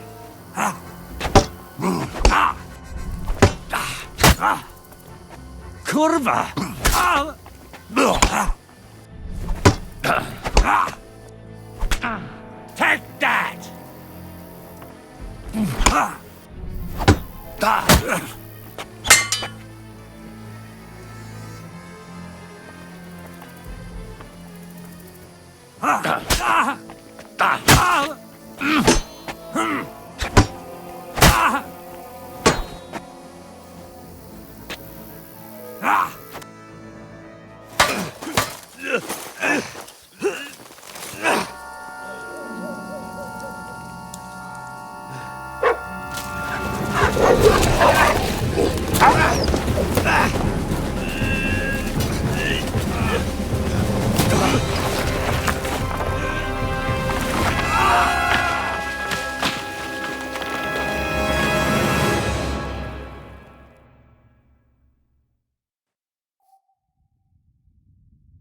Kurva! Take that!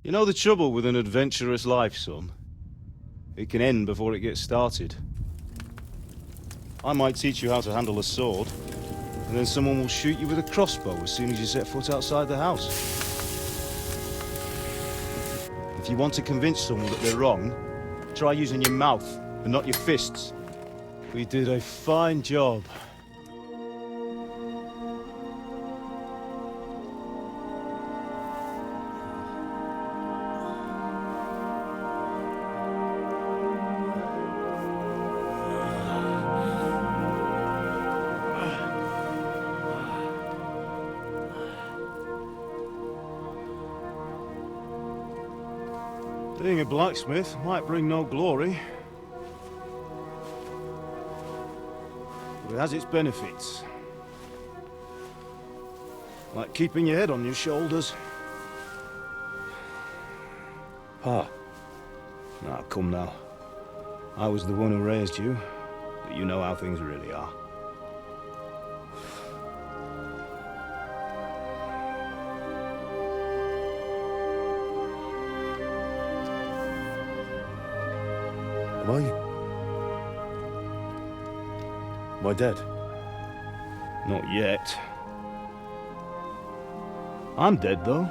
You know the trouble with an adventurous life, son? It can end before it gets started. I might teach you how to handle a sword, and then someone will shoot you with a crossbow as soon as you set foot outside the house. If you want to convince someone that they're wrong, try using your mouth and not your fists. We did a fine job. Being a blacksmith might bring no glory, but it has its benefits. Like keeping your head on your shoulders. Pa. Now, come now. I was the one who raised you, but you know how things really are. Am I dead? Not yet. I'm dead, though.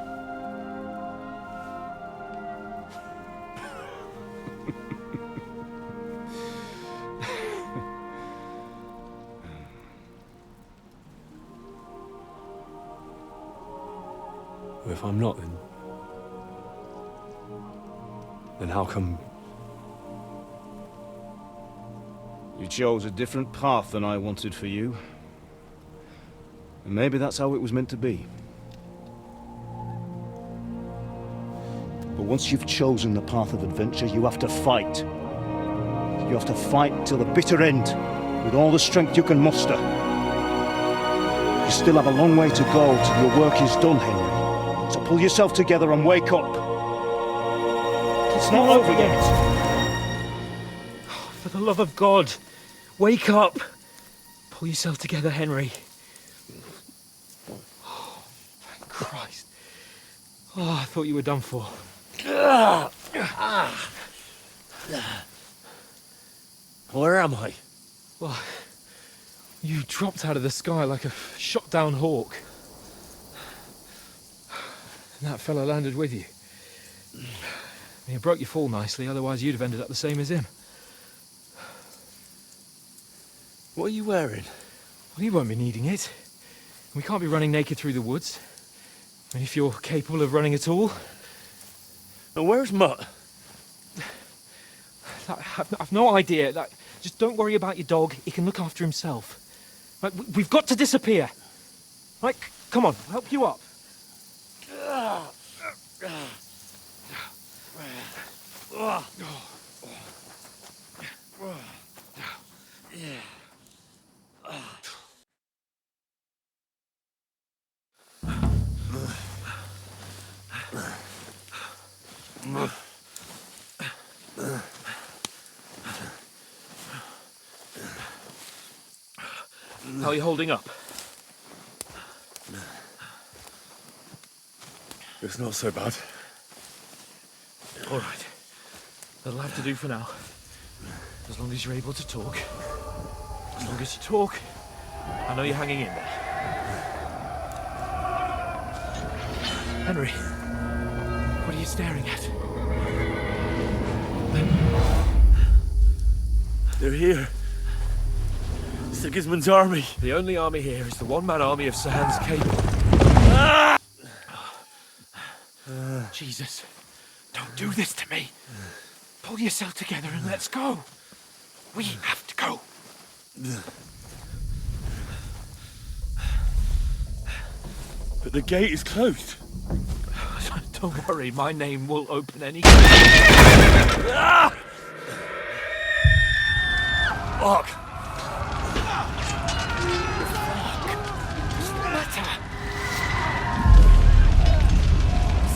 Well, if I'm not, then how come You chose a different path than I wanted for you. And maybe that's how it was meant to be. But once you've chosen the path of adventure, you have to fight. You have to fight till the bitter end, with all the strength you can muster. You still have a long way to go till your work is done, Henry. So pull yourself together and wake up. It's not over yet. For the love of God, wake up! Pull yourself together, Henry. Oh, thank Christ. Oh, I thought you were done for. Where am I? Well, you dropped out of the sky like a shot-down hawk. And that fella landed with you. He broke your fall nicely, otherwise you'd have ended up the same as him. What are you wearing? Well, you won't be needing it. We can't be running naked through the woods. And if you're capable of running at all. And where's Mutt? I've no idea. Just don't worry about your dog. He can look after himself. Right, we've got to disappear. Right, come on, I'll help you up. How are you holding up? It's not so bad. All right. That'll have to do for now. As long as you're able to talk. As long as you talk, I know you're hanging in there. Henry, what are you staring at? They're here. Sigismund's army. The only army here is the one-man army of Sir Hans Cable. Jesus, don't do this to me. Pull yourself together and let's go. We have to go. But the gate is closed. Don't worry, my name will open any... Fuck!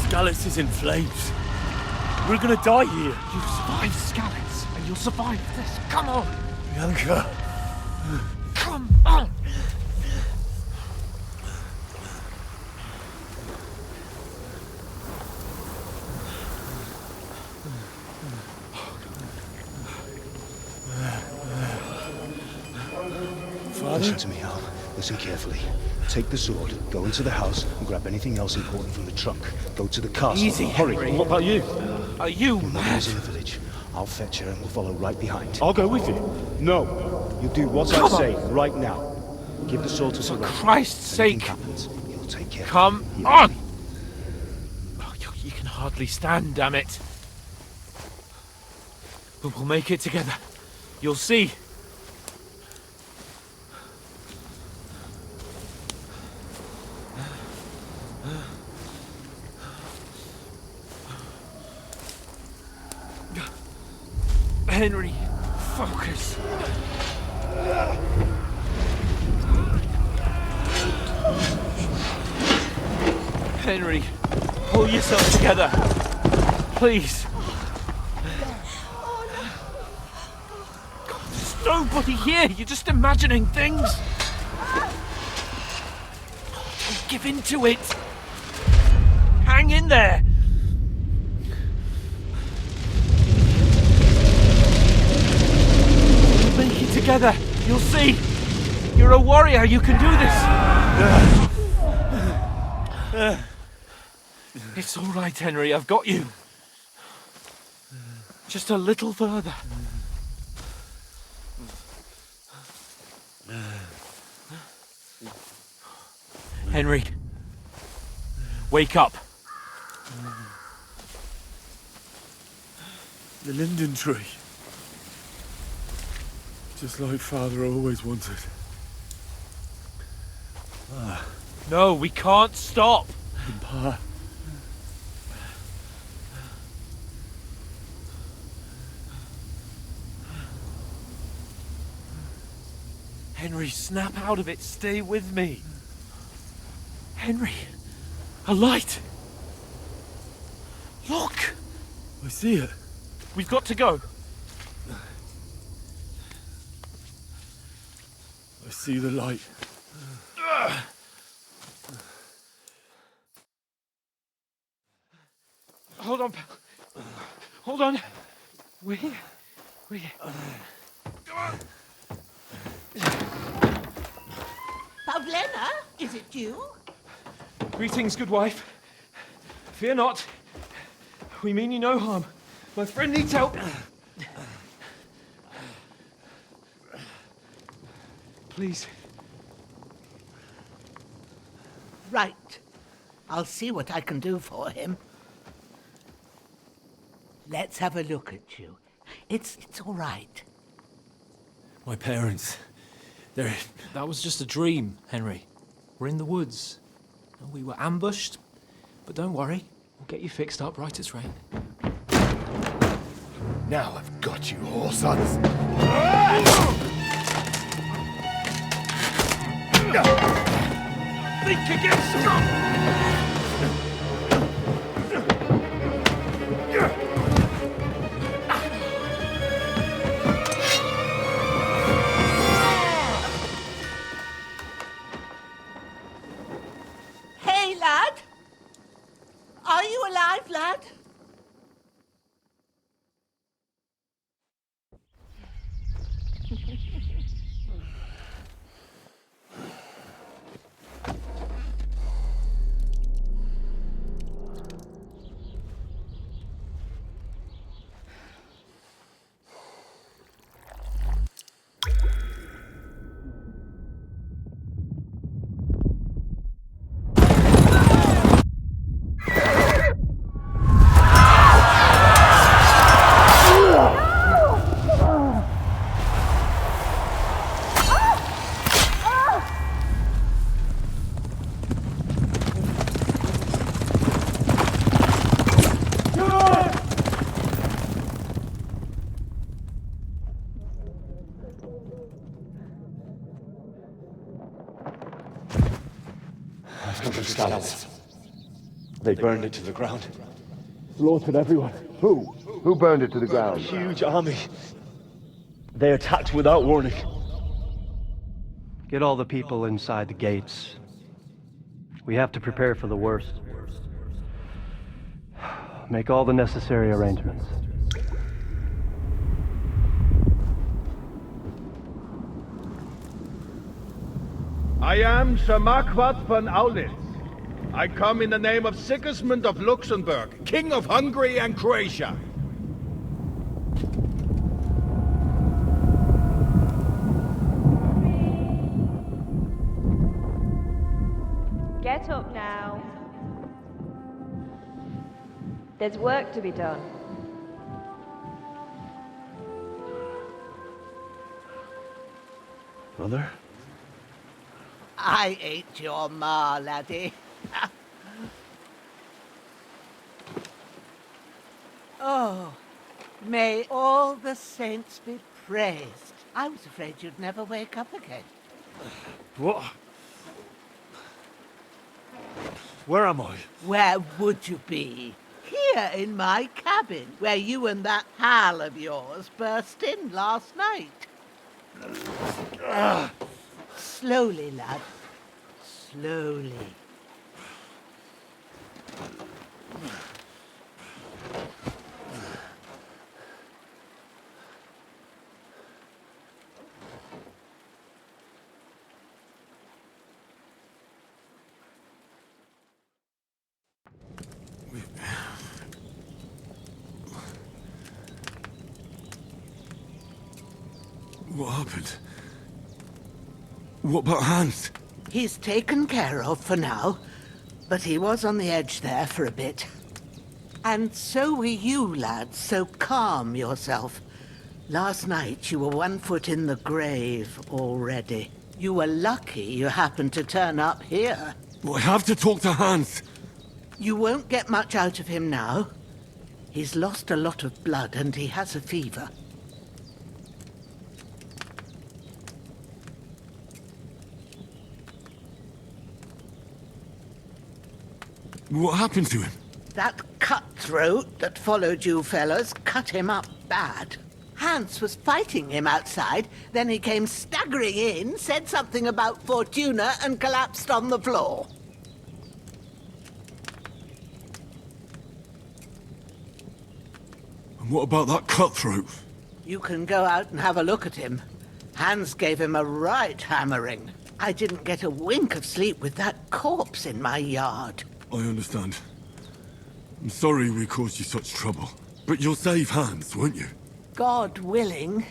Skalitz is in flames. We're gonna die here. You survived Skalitz, and you'll survive this. Come on! Bianca. Come on! Listen to me, Hal. Listen carefully. Take the sword, go into the house, and grab anything else important from the trunk. Go to the castle. Easy, Hurry. Henry. What about you? Are you Your mother mad? is in the village. I'll fetch her and we'll follow right behind. I'll go with you. No. You do what I say right now. Give the sword to Sir For Ralph. Christ's If anything sake. happens, he'll take care. Come on! Oh, you can hardly stand, damn it. But we'll make it together. You'll see. Henry, focus. Henry, pull yourself together. Please. God, there's nobody here. You're just imagining things. Don't give in to it. Hang in there. Make it together. You'll see. You're a warrior. You can do this. It's all right, Henry. I've got you. Just a little further. Henry, wake up. The linden tree. Just like Father always wanted. No, we can't stop. Pa. Henry, snap out of it. Stay with me. Henry, a light. Look. I see it. We've got to go. I see the light. Hold on, pal. Hold on. We. Come on. Pavlena, is it you? Greetings, good wife. Fear not. We mean you no harm. My friend needs help. Please. Right. I'll see what I can do for him. Let's have a look at you. It's all right. My parents. They're... That was just a dream, Henry. We're in the woods. We were ambushed, but don't worry. We'll get you fixed up right as rain. Now I've got you, whoresons. Think again, stop! Hey, lad! Are you alive, lad? They burned it to the ground. Slaughtered everyone. Who? Who burned it to the ground? Huge army. They attacked without warning. Get all the people inside the gates. We have to prepare for the worst. Make all the necessary arrangements. I am Sir Marquardt von Aulitz. I come in the name of Sigismund of Luxembourg, King of Hungary and Croatia. Get up now. There's work to be done. Mother? I ain't your ma, laddie. Oh, may all the saints be praised. I was afraid you'd never wake up again. What? Where am I? Where would you be? Here in my cabin, where you and that pal of yours burst in last night. Slowly, lad. Slowly. What happened? What about Hans? He's taken care of for now, but he was on the edge there for a bit. And so were you, lad, so calm yourself. Last night you were 1 foot in the grave already. You were lucky you happened to turn up here. Well, I have to talk to Hans. You won't get much out of him now. He's lost a lot of blood and he has a fever. What happened to him? That cutthroat that followed you fellas cut him up bad. Hans was fighting him outside, then he came staggering in, said something about Fortuna, and collapsed on the floor. And what about that cutthroat? You can go out and have a look at him. Hans gave him a right hammering. I didn't get a wink of sleep with that corpse in my yard. I understand. I'm sorry we caused you such trouble. But you'll save Hans, won't you? God willing.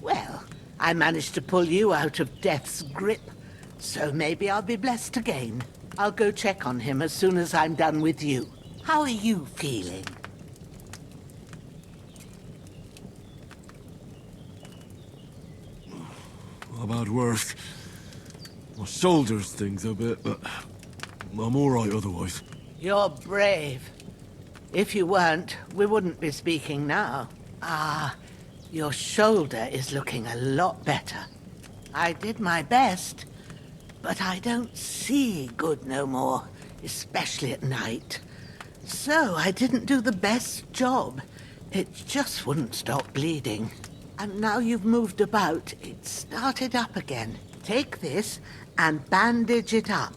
Well, I managed to pull you out of death's grip, so maybe I'll be blessed again. I'll go check on him as soon as I'm done with you. How are you feeling? I've had worse. My shoulder stings a bit, but I'm all right otherwise. You're brave. If you weren't, we wouldn't be speaking now. Ah, your shoulder is looking a lot better. I did my best, but I don't see good no more, especially at night. So I didn't do the best job. It just wouldn't stop bleeding. And now you've moved about, it started up again. Take this and bandage it up.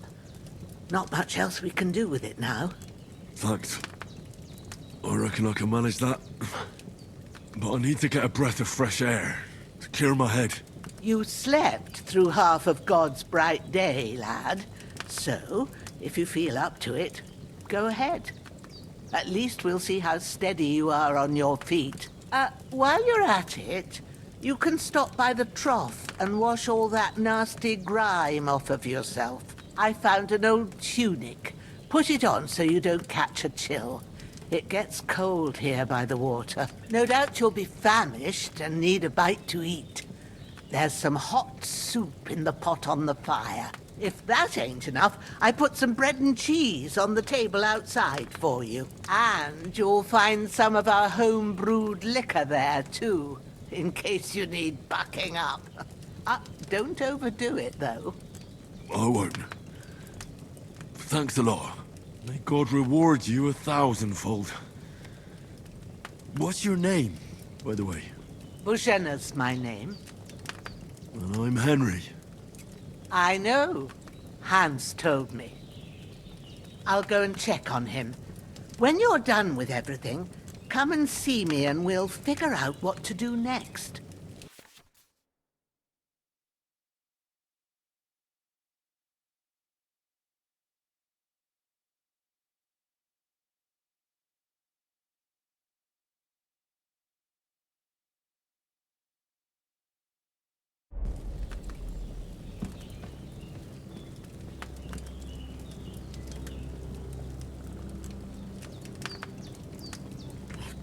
Not much else we can do with it now. Thanks. I reckon I can manage that. But I need to get a breath of fresh air to clear my head. You slept through half of God's bright day, lad. So, if you feel up to it, go ahead. At least we'll see how steady you are on your feet. While you're at it, you can stop by the trough and wash all that nasty grime off of yourself. I found an old tunic. Put it on so you don't catch a chill. It gets cold here by the water. No doubt you'll be famished and need a bite to eat. There's some hot soup in the pot on the fire. If that ain't enough, I put some bread and cheese on the table outside for you. And you'll find some of our home-brewed liquor there, too, in case you need bucking up. Don't overdo it, though. I won't. Thanks a lot. May God reward you 1,000-fold. What's your name, by the way? Bushenna's my name. And I'm Henry. I know. Hans told me. I'll go and check on him. When you're done with everything, come and see me and we'll figure out what to do next.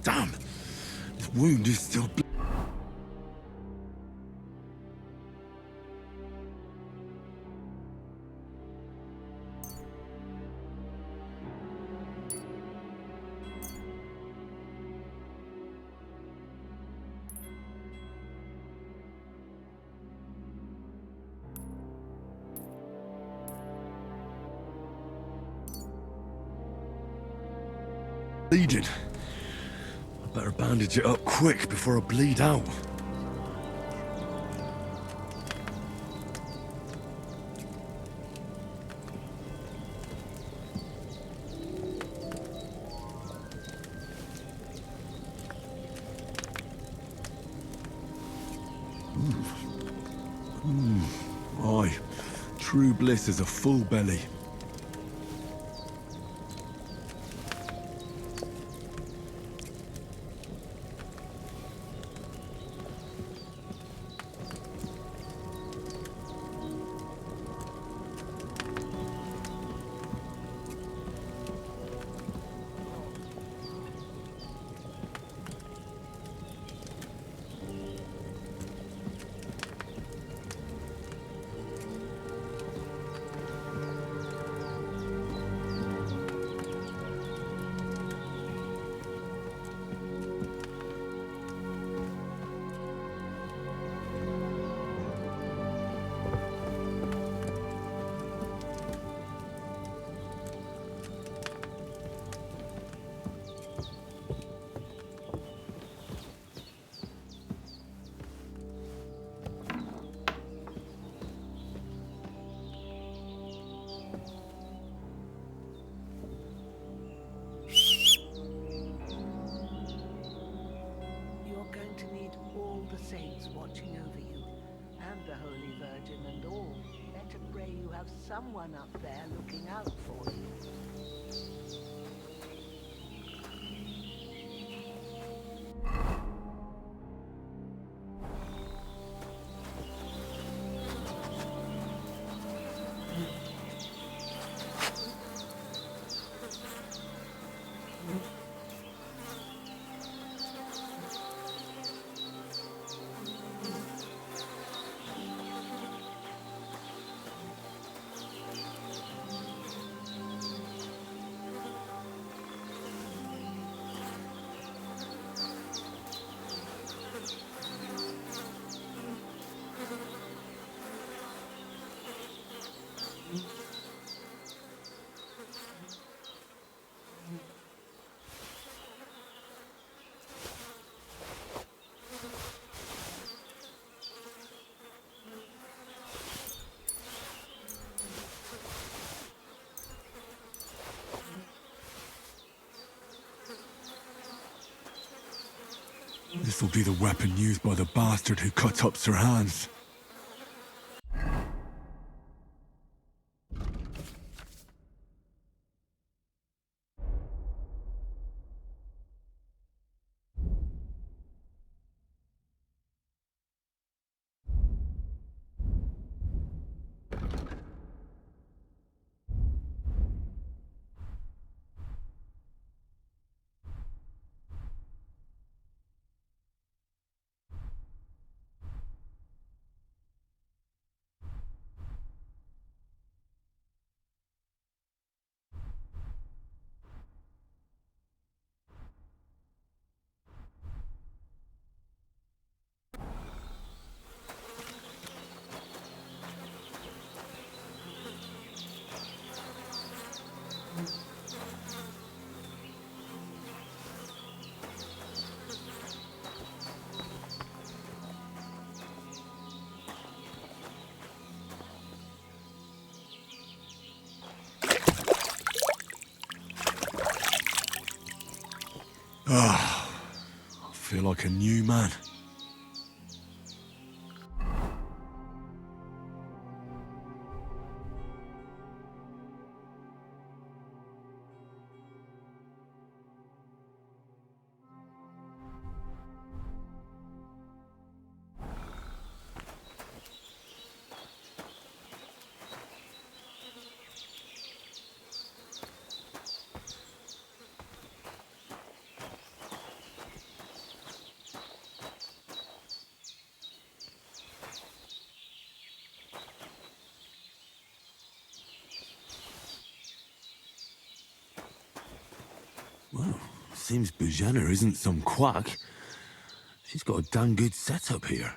Damn! This wound is still bleeding. I better bandage it up quick before I bleed out. Aye, true bliss is a full belly. someone up there looking out for you. This will be the weapon used by the bastard who cut up Sir Hans. I feel like a new man. Well, seems Bujana isn't some quack. She's got a damn good setup here.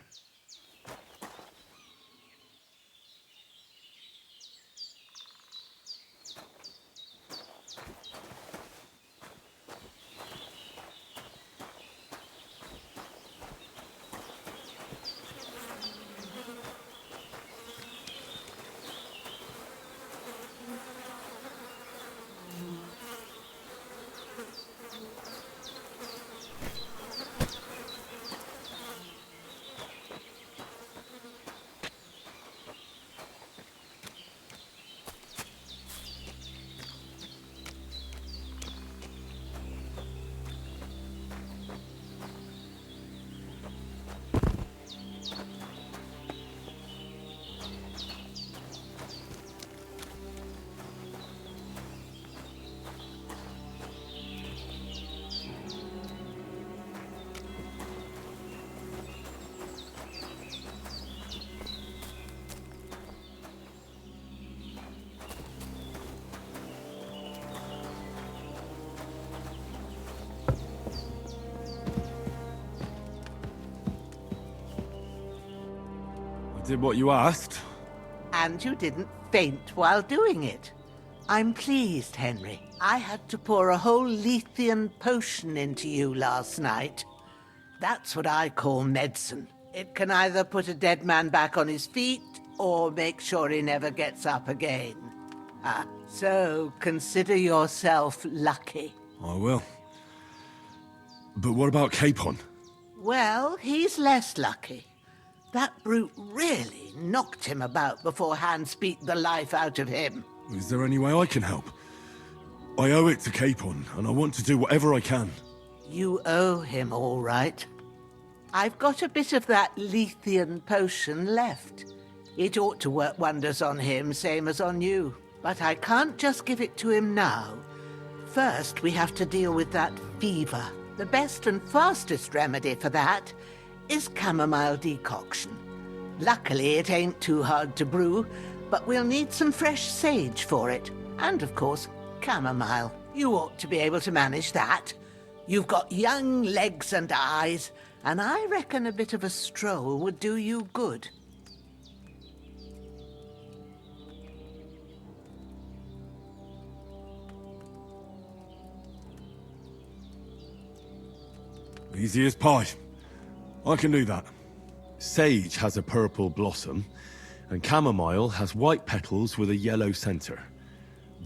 I did what you asked. And you didn't faint while doing it. I'm pleased, Henry. I had to pour a whole Lethean potion into you last night. That's what I call medicine. It can either put a dead man back on his feet, or make sure he never gets up again. So consider yourself lucky. I will. But what about Capon? Well, he's less lucky. That brute really knocked him about before Hans beat the life out of him. Is there any way I can help? I owe it to Capon, and I want to do whatever I can. You owe him all right. I've got a bit of that Lethean potion left. It ought to work wonders on him, same as on you. But I can't just give it to him now. First, we have to deal with that fever. The best and fastest remedy for that is chamomile decoction. Luckily, it ain't too hard to brew, but we'll need some fresh sage for it. And, of course, chamomile. You ought to be able to manage that. You've got young legs and eyes, and I reckon a bit of a stroll would do you good. Easy as pie. I can do that. Sage has a purple blossom, and chamomile has white petals with a yellow center.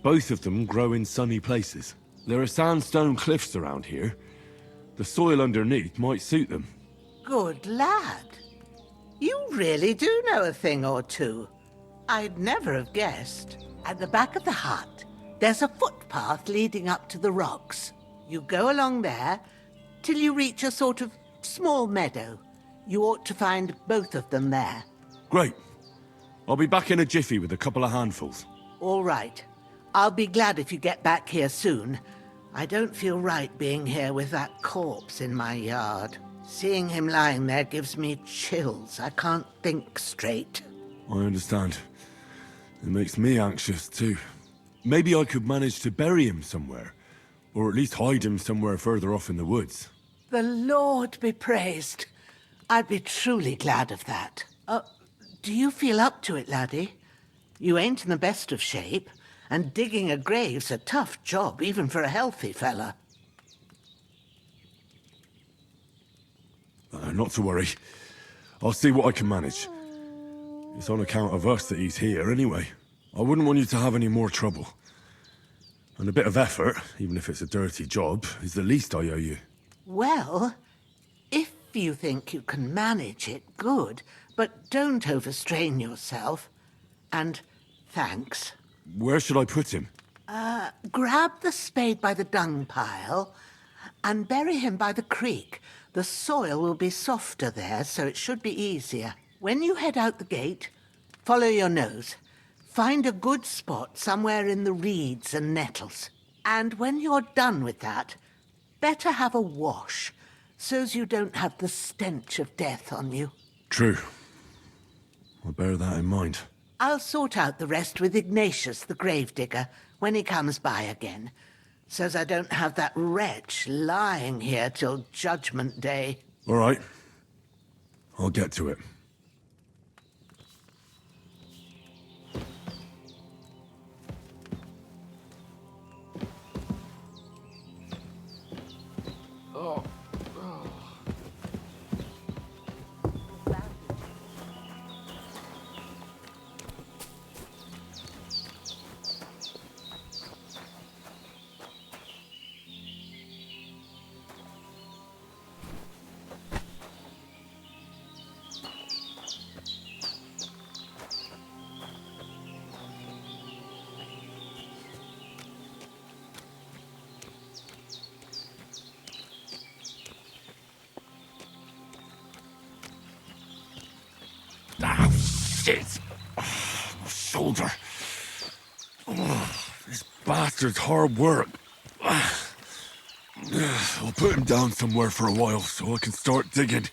Both of them grow in sunny places. There are sandstone cliffs around here. The soil underneath might suit them. Good lad. You really do know a thing or two. I'd never have guessed. At the back of the hut, there's a footpath leading up to the rocks. You go along there till you reach a sort of small meadow. You ought to find both of them there. Great. I'll be back in a jiffy with a couple of handfuls. All right. I'll be glad if you get back here soon. I don't feel right being here with that corpse in my yard. Seeing him lying there gives me chills. I can't think straight. I understand. It makes me anxious too. Maybe I could manage to bury him somewhere. Or at least hide him somewhere further off in the woods. The Lord be praised. I'd be truly glad of that. Do you feel up to it, laddie? You ain't in the best of shape, and digging a grave's a tough job, even for a healthy fella. Not to worry. I'll see what I can manage. It's on account of us that he's here anyway. I wouldn't want you to have any more trouble. And a bit of effort, even if it's a dirty job, is the least I owe you. Well, if you think you can manage it, good, but don't overstrain yourself. And thanks. Where should I put him? Grab the spade by the dung pile and bury him by the creek. The soil will be softer there, so it should be easier. When you head out the gate, follow your nose. Find a good spot somewhere in the reeds and nettles. And when you're done with that, better have a wash, so's you don't have the stench of death on you. True. I'll bear that in mind. I'll sort out the rest with Ignatius, the gravedigger, when he comes by again, so's I don't have that wretch lying here till Judgment Day. All right. I'll get to it. Shit! My shoulder. This bastard's hard work. I'll put him down somewhere for a while so I can start digging.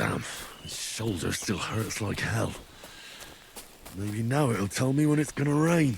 Damn, his shoulder still hurts like hell. Maybe now it'll tell me when it's gonna rain.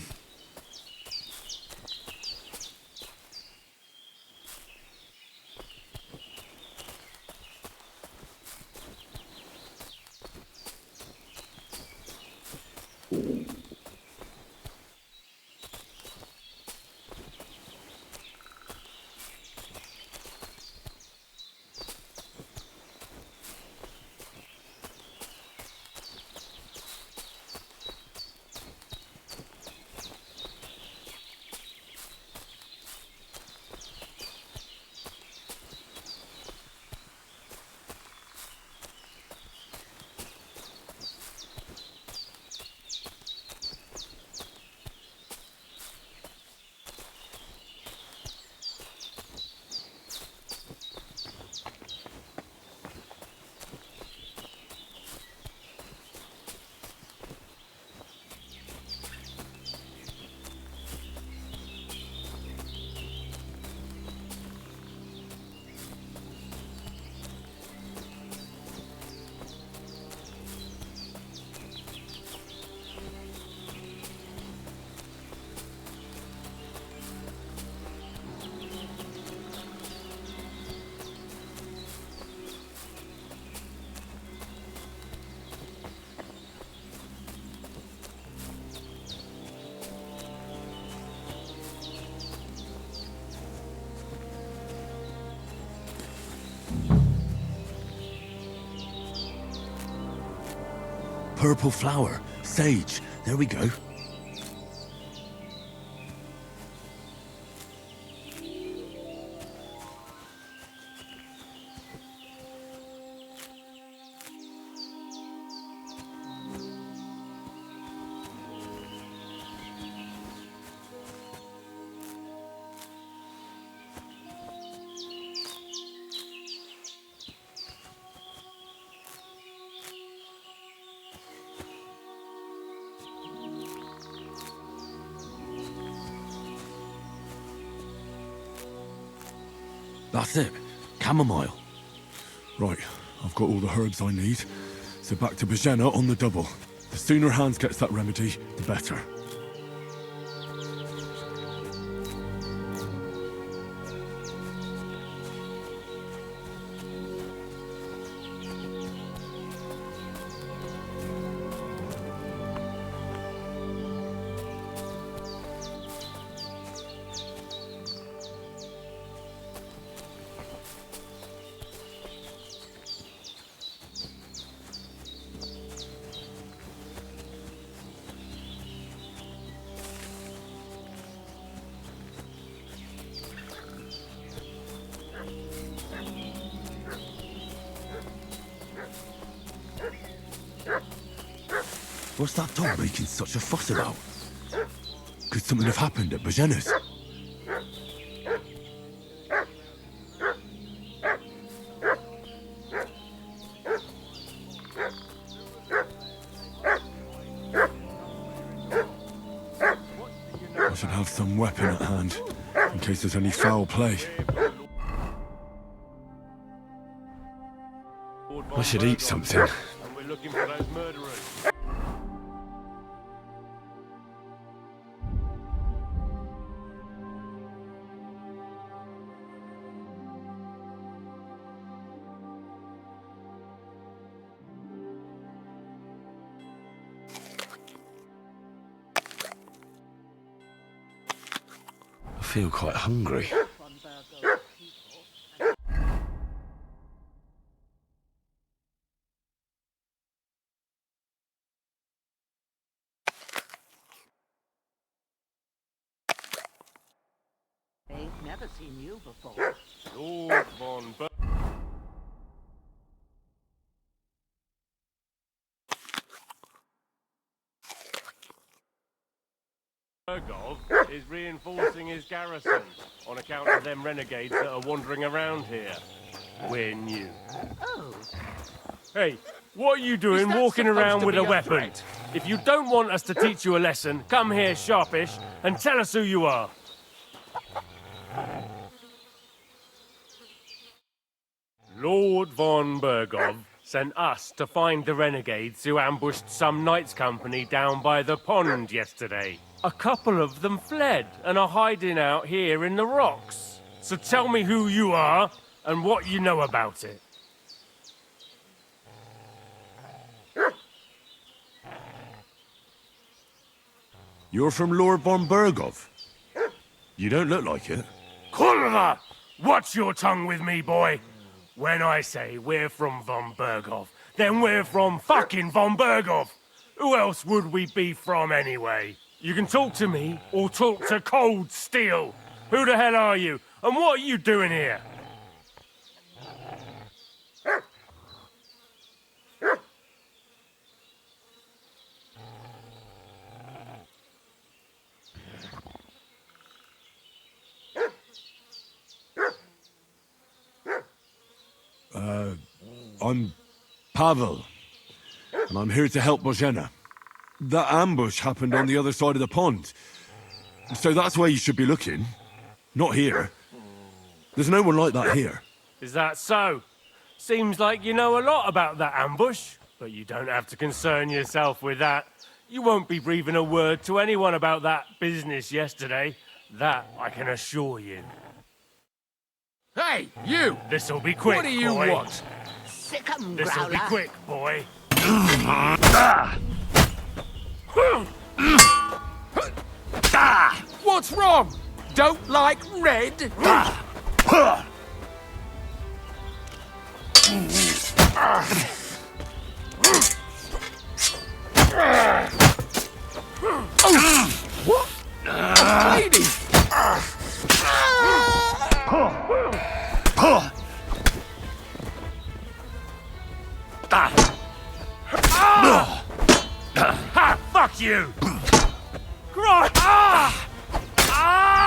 Purple flower, sage, there we go. That's it. Chamomile. Right, I've got all the herbs I need. So back to Bajena on the double. The sooner Hans gets that remedy, the better. What's that dog making such a fuss about? Could something have happened at Bajena's? I should have some weapon at hand, in case there's any foul play. I should eat something. And we're looking for those murderers. I feel quite hungry. They've never seen you before. Lord von Bergov is reinforcing his garrison on account of them renegades that are wandering around here. We're new. Oh. Hey, what are you doing walking around with a weapon? If you don't want us to teach you a lesson, come here, sharpish, and tell us who you are. Lord von Bergov sent us to find the renegades who ambushed some knights' company down by the pond yesterday. A couple of them fled and are hiding out here in the rocks. So tell me who you are and what you know about it. You're from Lord von Bergov? You don't look like it. Kurva! Watch your tongue with me, boy. When I say we're from von Bergov, then we're from fucking von Bergov. Who else would we be from anyway? You can talk to me or talk to Cold Steel. Who the hell are you? And what are you doing here? I'm Pavel, and I'm here to help Bozhena. That ambush happened on the other side of the pond. So that's where you should be looking. Not here. There's no one like that here. Is that so? Seems like you know a lot about that ambush, but you don't have to concern yourself with that. You won't be breathing a word to anyone about that business yesterday. That I can assure you. Hey, you! This'll be quick, What do you boy. want? Sick 'em, This'll be Growler. quick, boy. What's wrong? Don't like red? What? A lady! Ha! Fuck you! Christ! Ah! Ah!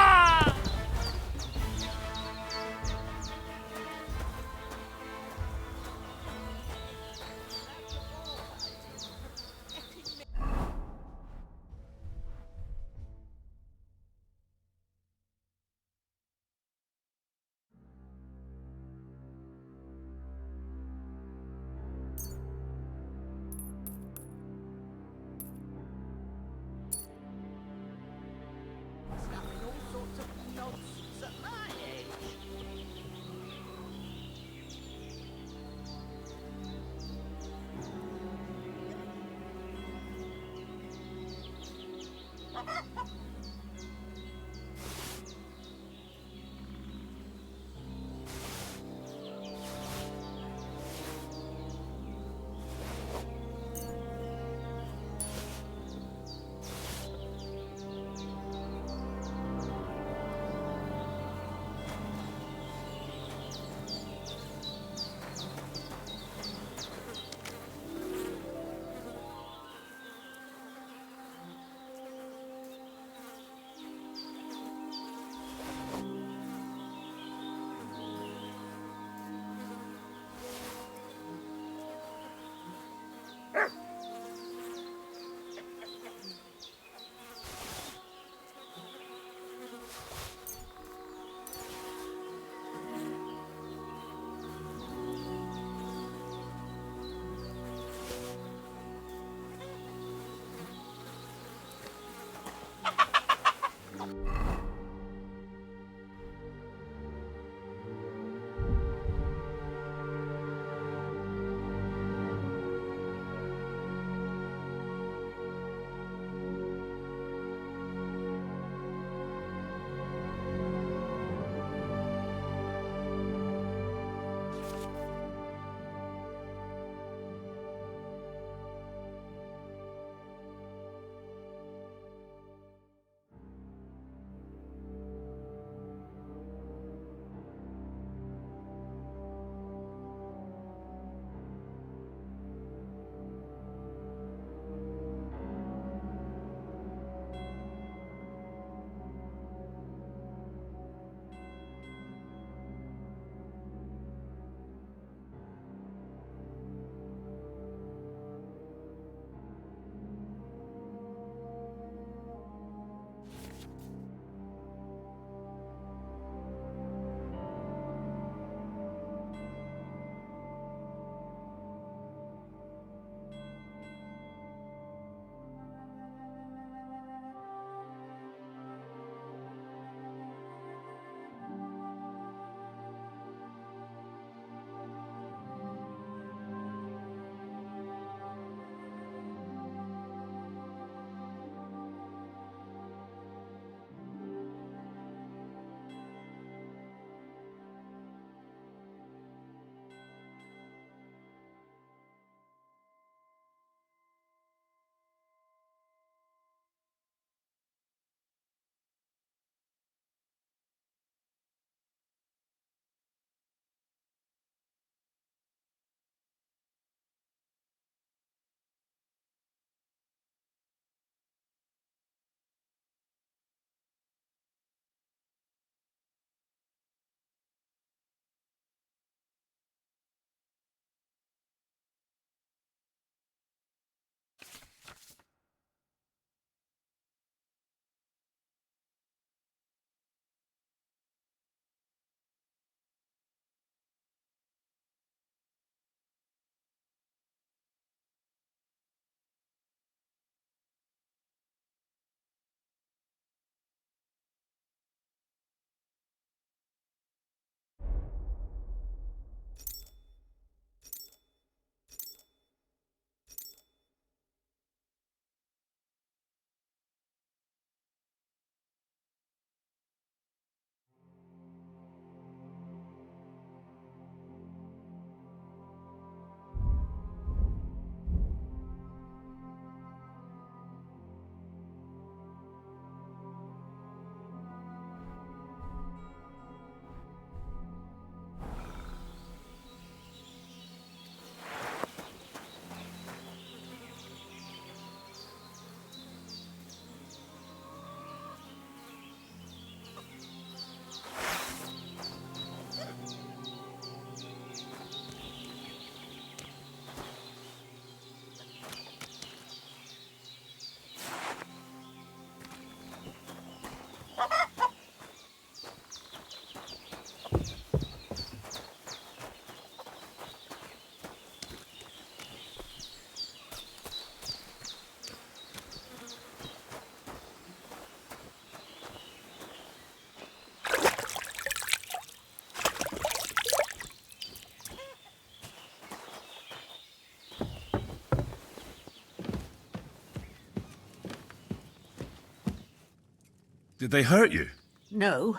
Did they hurt you? No,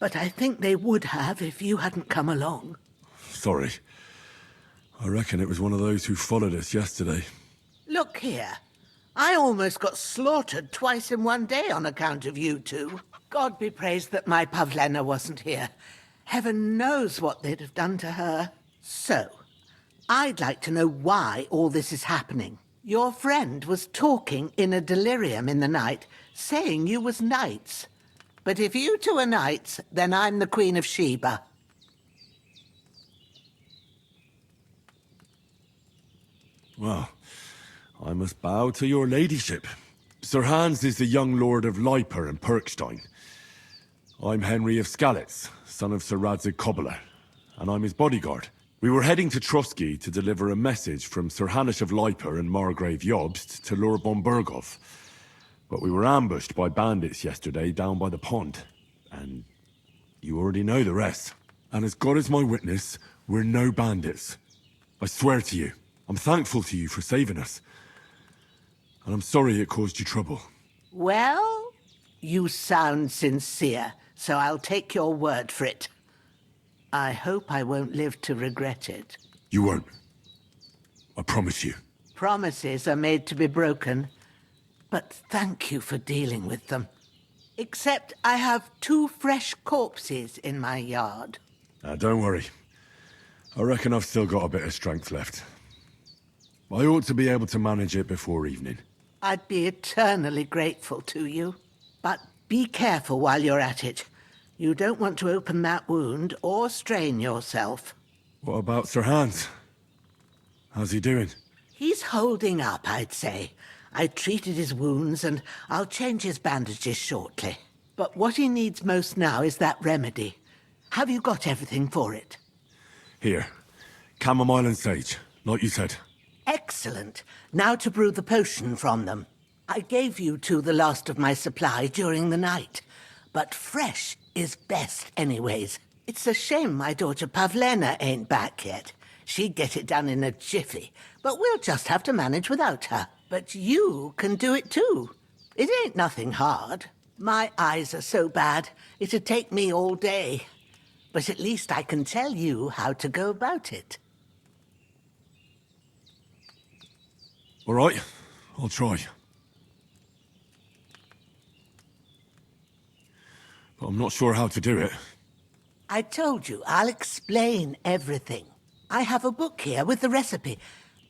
but I think they would have if you hadn't come along. Sorry. I reckon it was one of those who followed us yesterday. Look here. I almost got slaughtered twice in one day on account of you two. God be praised that my Pavlena wasn't here. Heaven knows what they'd have done to her. So, I'd like to know why all this is happening. Your friend was talking in a delirium in the night, saying you was knights. But if you two are knights, then I'm the Queen of Sheba. Well, I must bow to your ladyship. Sir Hans is the young lord of Leiper and Perkstein. I'm Henry of Skalitz, son of Sir Radzig Cobbler, and I'm his bodyguard. We were heading to Trotsky to deliver a message from Sir Hanush of Leiper and Margrave Jobst to Lord Bombergov. But we were ambushed by bandits yesterday down by the pond. And you already know the rest. And as God is my witness, we're no bandits. I swear to you, I'm thankful to you for saving us. And I'm sorry it caused you trouble. Well, you sound sincere, so I'll take your word for it. I hope I won't live to regret it. You won't. I promise you. Promises are made to be broken, but thank you for dealing with them. Except I have 2 fresh corpses in my yard. Don't worry. I reckon I've still got a bit of strength left. I ought to be able to manage it before evening. I'd be eternally grateful to you. But be careful while you're at it. You don't want to open that wound or strain yourself. What about Sir Hans? How's he doing? He's holding up, I'd say. I treated his wounds and I'll change his bandages shortly. But what he needs most now is that remedy. Have you got everything for it? Here. Chamomile and sage, like you said. Excellent. Now to brew the potion from them. I gave you two the last of my supply during the night. But fresh is best anyways. It's a shame my daughter Pavlena ain't back yet. She'd get it done in a jiffy, but we'll just have to manage without her. But you can do it too. It ain't nothing hard. My eyes are so bad, it'd take me all day. But at least I can tell you how to go about it. All right, I'll try. But I'm not sure how to do it. I told you, I'll explain everything. I have a book here with the recipe,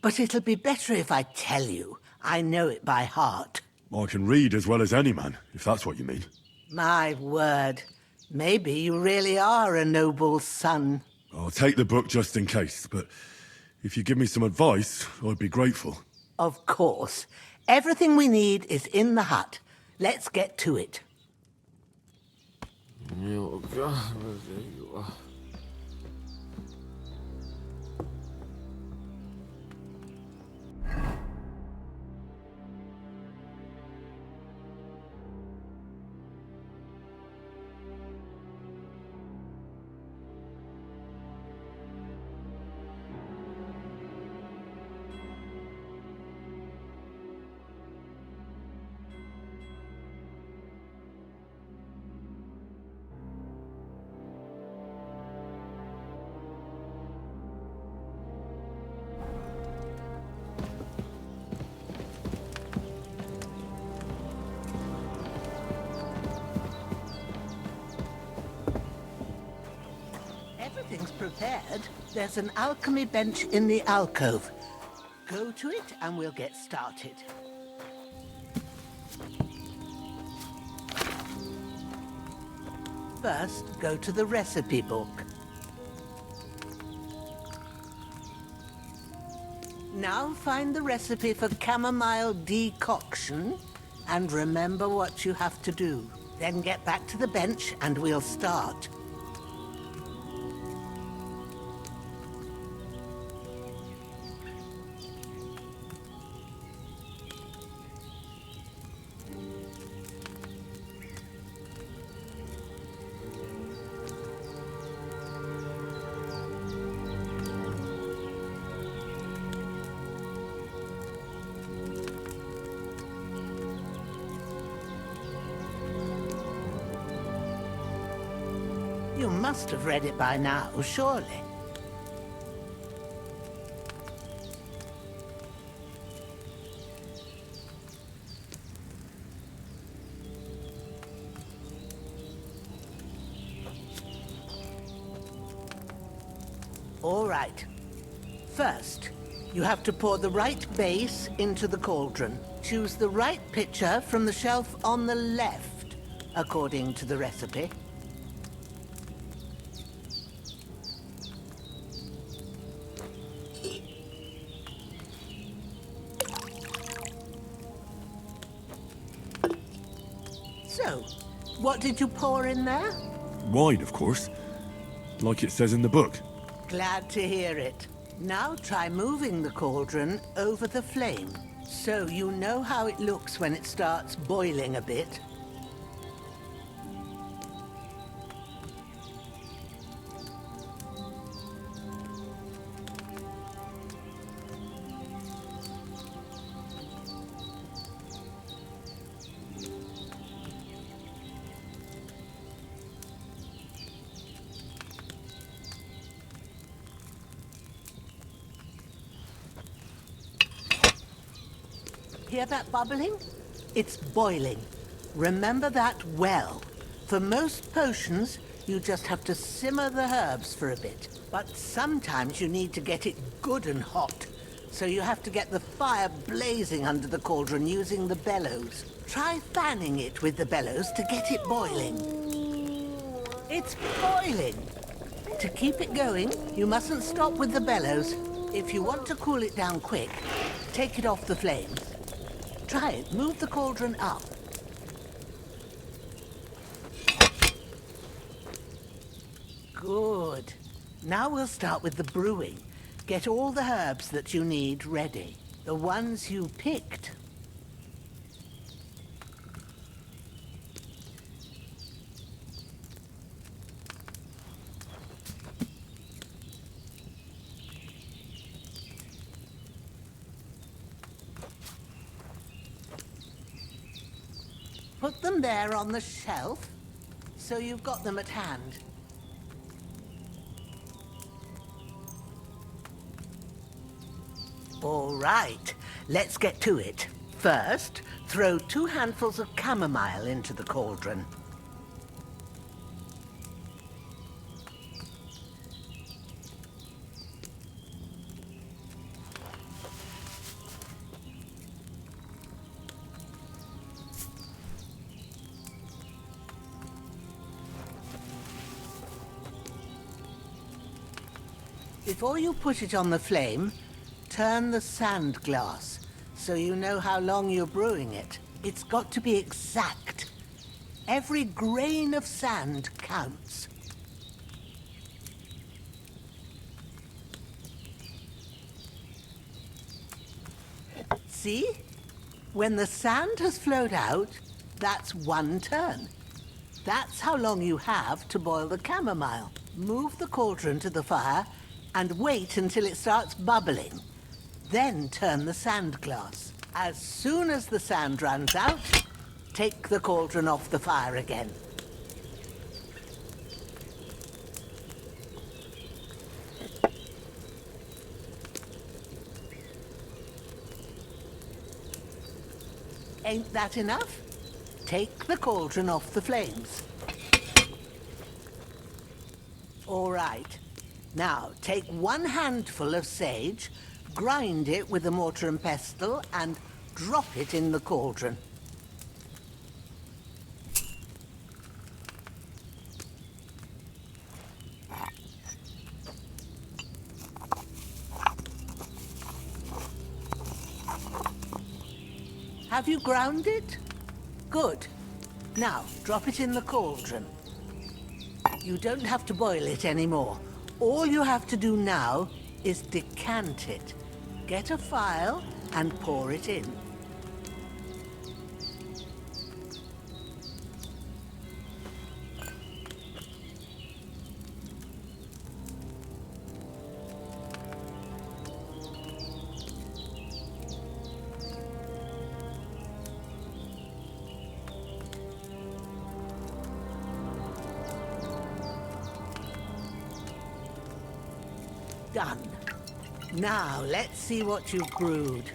but it'll be better if I tell you. I know it by heart. I can read as well as any man, if that's what you mean. My word. Maybe you really are a noble son. I'll take the book just in case, but if you give me some advice, I'd be grateful. Of course. Everything we need is in the hut. Let's get to it. Everything's prepared. There's an alchemy bench in the alcove. Go to it and we'll get started. First, go to the recipe book. Now find the recipe for chamomile decoction and remember what you have to do. Then get back to the bench and we'll start. You must have read it by now, surely. All right. First, you have to pour the right base into the cauldron. Choose the right pitcher from the shelf on the left, according to the recipe. So, what did you pour in there? Wide, of course. Like it says in the book. Glad to hear it. Now try moving the cauldron over the flame, so you know how it looks when it starts boiling a bit. Hear that bubbling? It's boiling. Remember that well. For most potions, you just have to simmer the herbs for a bit. But sometimes you need to get it good and hot. So you have to get the fire blazing under the cauldron using the bellows. Try fanning it with the bellows to get it boiling. It's boiling! To keep it going, you mustn't stop with the bellows. If you want to cool it down quick, take it off the flames. Try it. Move the cauldron up. Good. Now we'll start with the brewing. Get all the herbs that you need ready. The ones you picked. Put them there on the shelf, so you've got them at hand. All right, let's get to it. First, throw 2 handfuls of chamomile into the cauldron. Before you put it on the flame, turn the sand glass so you know how long you're brewing it. It's got to be exact. Every grain of sand counts. See? When the sand has flowed out, that's 1 turn. That's how long you have to boil the chamomile. Move the cauldron to the fire and wait until it starts bubbling. Then turn the sand glass. As soon as the sand runs out, take the cauldron off the fire again. Ain't that enough? Take the cauldron off the flames. All right. Now, take 1 handful of sage, grind it with a mortar and pestle, and drop it in the cauldron. Have you ground it? Good. Now, drop it in the cauldron. You don't have to boil it anymore. All you have to do now is decant it. Get a phial and pour it in. Done. Now, let's see what you've brewed.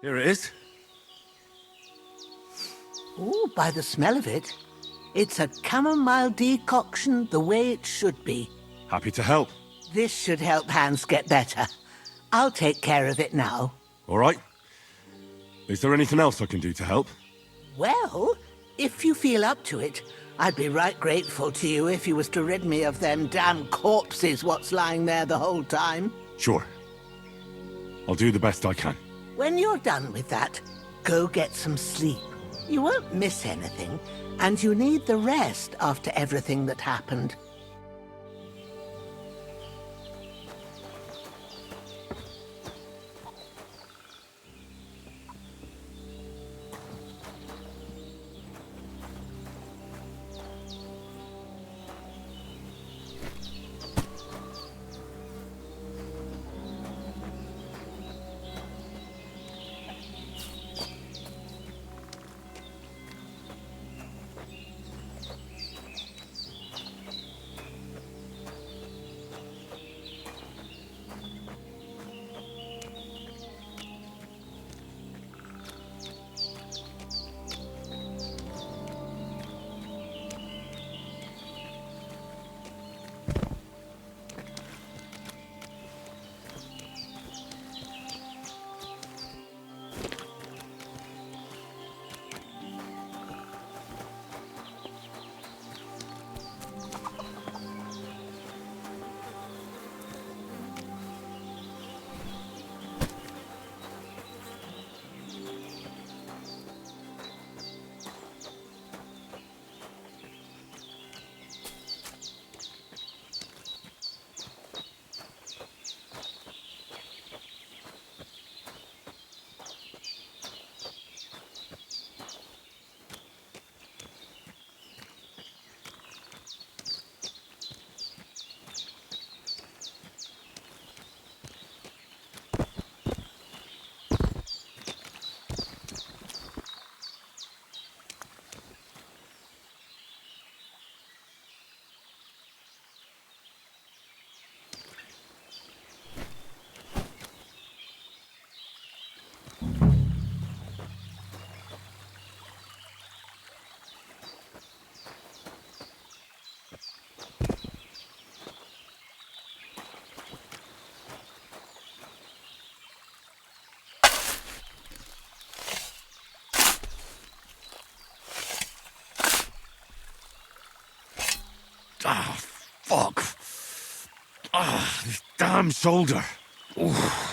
Here it is. Ooh, by the smell of it, it's a chamomile decoction the way it should be. Happy to help. This should help Hans get better. I'll take care of it now. All right. Is there anything else I can do to help? Well, if you feel up to it, I'd be right grateful to you if you was to rid me of them damn corpses what's lying there the whole time. Sure. I'll do the best I can. When you're done with that, go get some sleep. You won't miss anything, and you need the rest after everything that happened. Ah, fuck. Ah, this damn shoulder. Oof.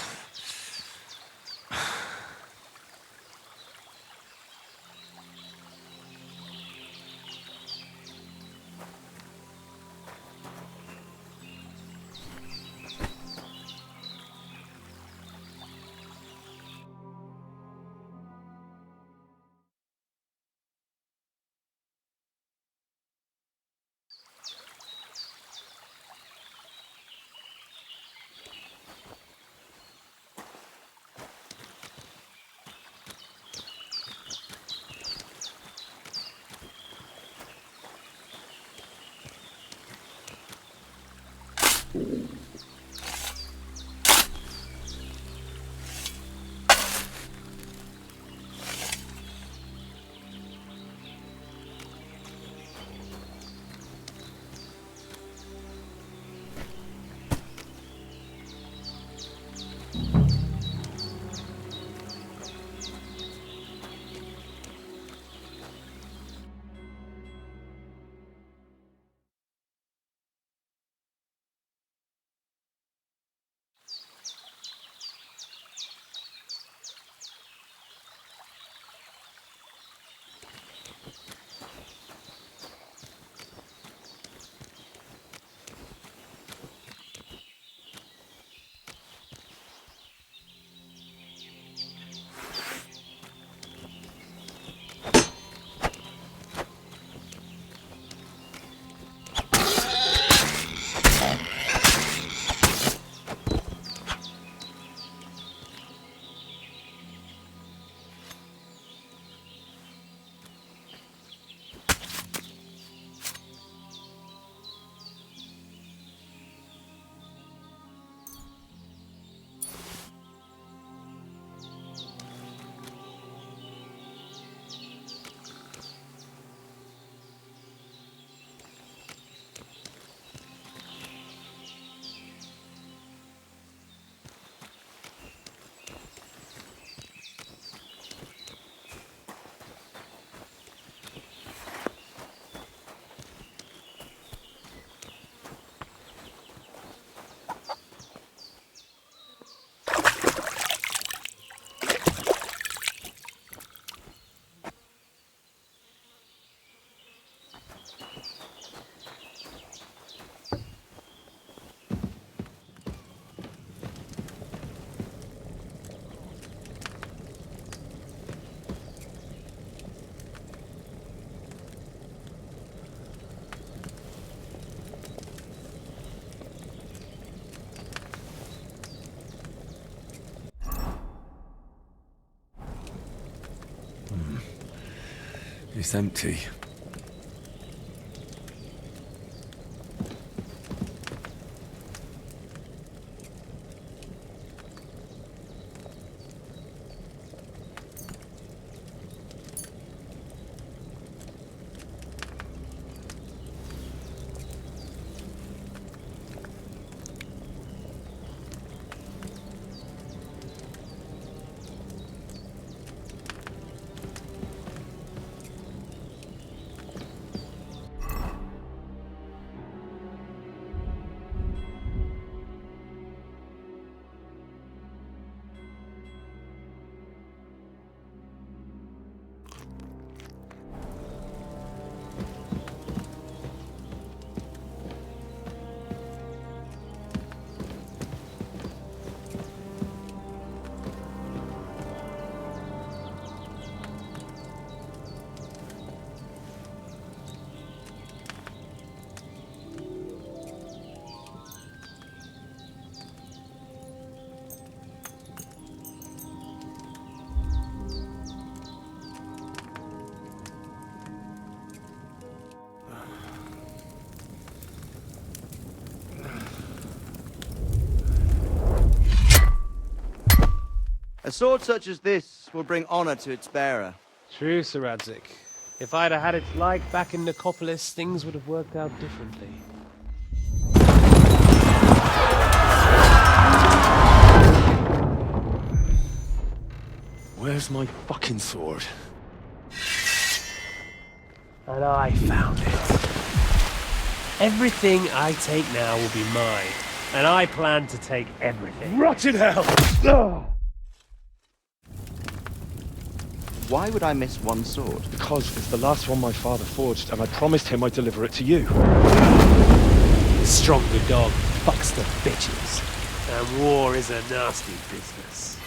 It's empty. A sword such as this will bring honor to its bearer. True, Sir Radzik. If I'd have had its like back in Nicopolis, things would have worked out differently. Where's my fucking sword? And I found it. Everything I take now will be mine, and I plan to take everything. Rot in hell! Why would I miss one sword? Because it's the last one my father forged, and I promised him I'd deliver it to you. The stronger dog fucks the bitches, and war is a nasty business.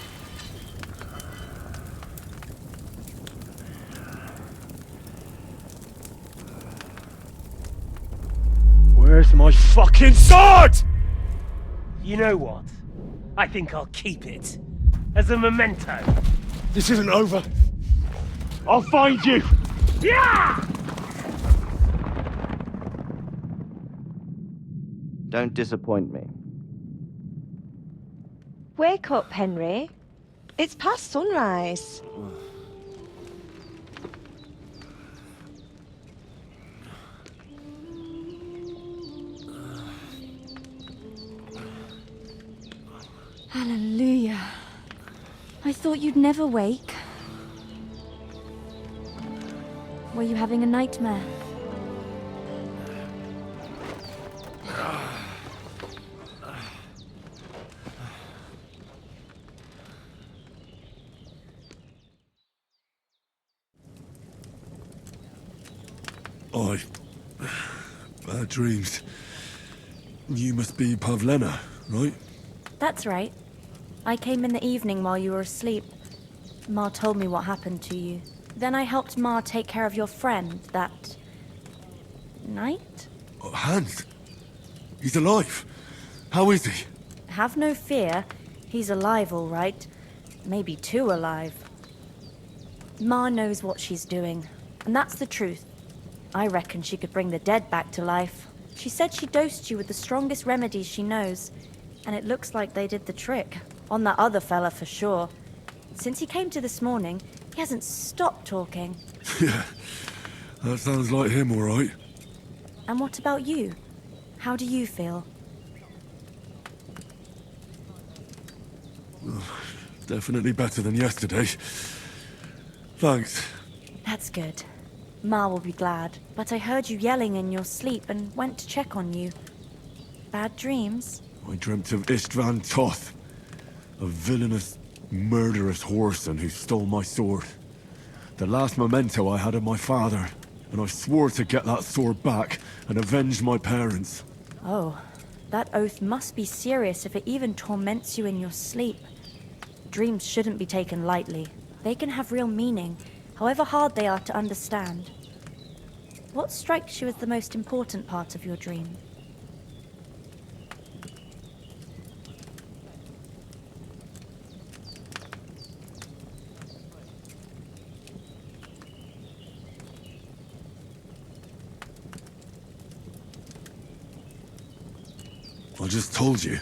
Where's my fucking sword? You know what? I think I'll keep it. As a memento. This isn't over. I'll find you! Yeah! Don't disappoint me. Wake up, Henry. It's past sunrise. Hallelujah. I thought you'd never wake. Were you having a nightmare? Bad dreams. You must be Pavlena, right? That's right. I came in the evening while you were asleep. Ma told me what happened to you. Then I helped Ma take care of your friend that night? Oh, Hans? He's alive. How is he? Have no fear. He's alive, all right. Maybe too alive. Ma knows what she's doing, and that's the truth. I reckon she could bring the dead back to life. She said she dosed you with the strongest remedies she knows, and it looks like they did the trick. On that other fella for sure. Since he came to this morning, he hasn't stopped talking. Yeah, that sounds like him, all right. And what about you? How do you feel? Definitely better than yesterday. Thanks. That's good. Ma will be glad. But I heard you yelling in your sleep and went to check on you. Bad dreams? I dreamt of Istvan Toth, a villainous, murderous whoreson who stole my sword. The last memento I had of my father, and I swore to get that sword back and avenge my parents. Oh, that oath must be serious if it even torments you in your sleep. Dreams shouldn't be taken lightly. They can have real meaning, however hard they are to understand. What strikes you as the most important part of your dream? just told you.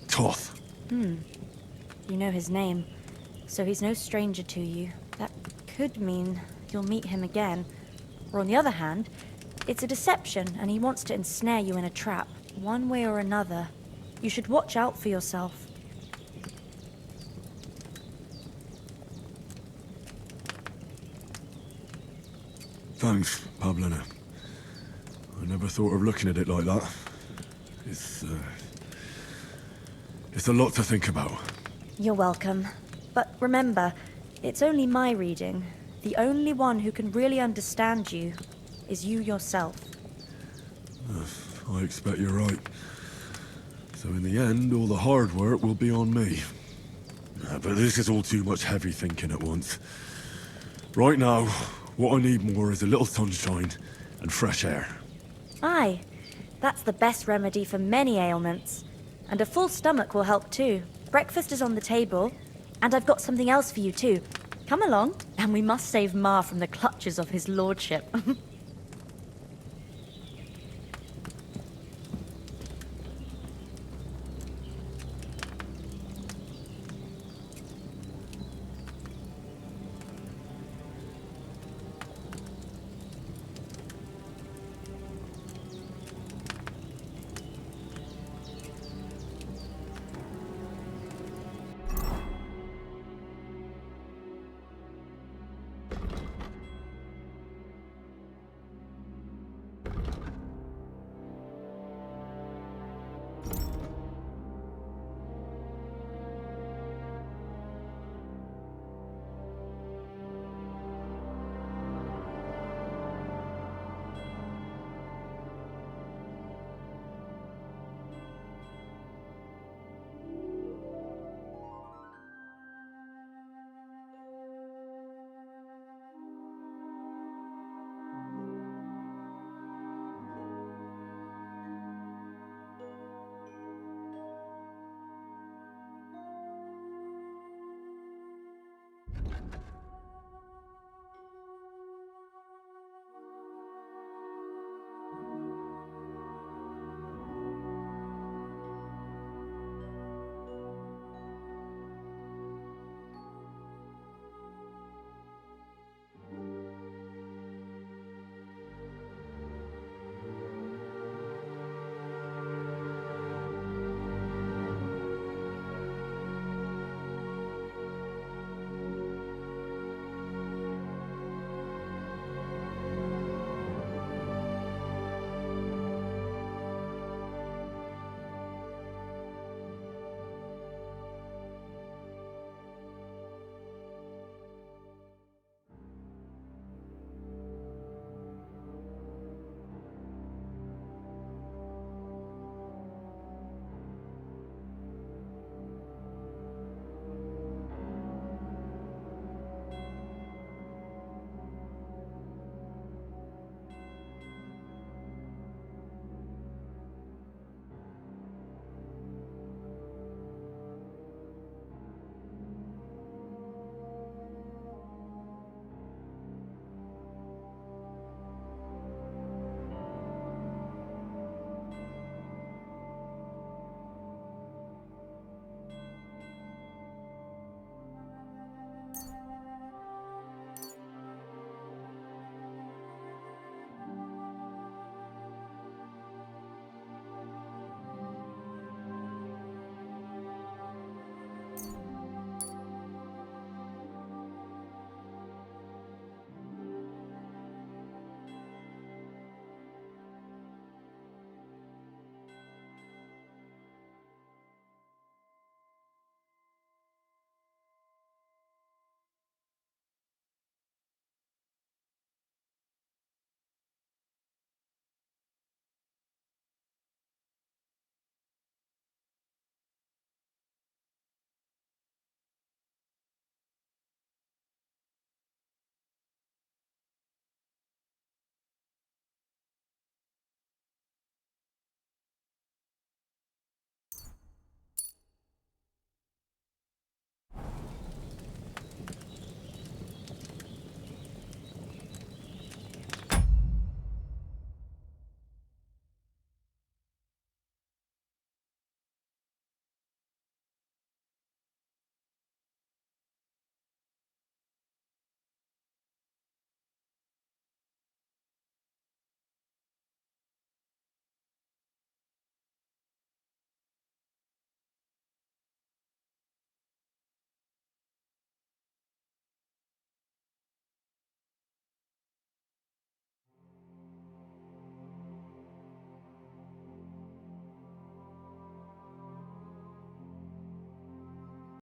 Toth. You know his name, so he's no stranger to you. That could mean you'll meet him again. Or on the other hand, it's a deception and he wants to ensnare you in a trap, one way or another. You should watch out for yourself. Thanks, Pablina. I never thought of looking at it like that. It's a lot to think about. You're welcome. But remember, it's only my reading. The only one who can really understand you is you yourself. I expect you're right. So in the end, all the hard work will be on me. But this is all too much heavy thinking at once. Right now, what I need more is a little sunshine and fresh air. Aye, that's the best remedy for many ailments. And a full stomach will help too. Breakfast is on the table, and I've got something else for you too. Come along, and we must save Ma from the clutches of his lordship.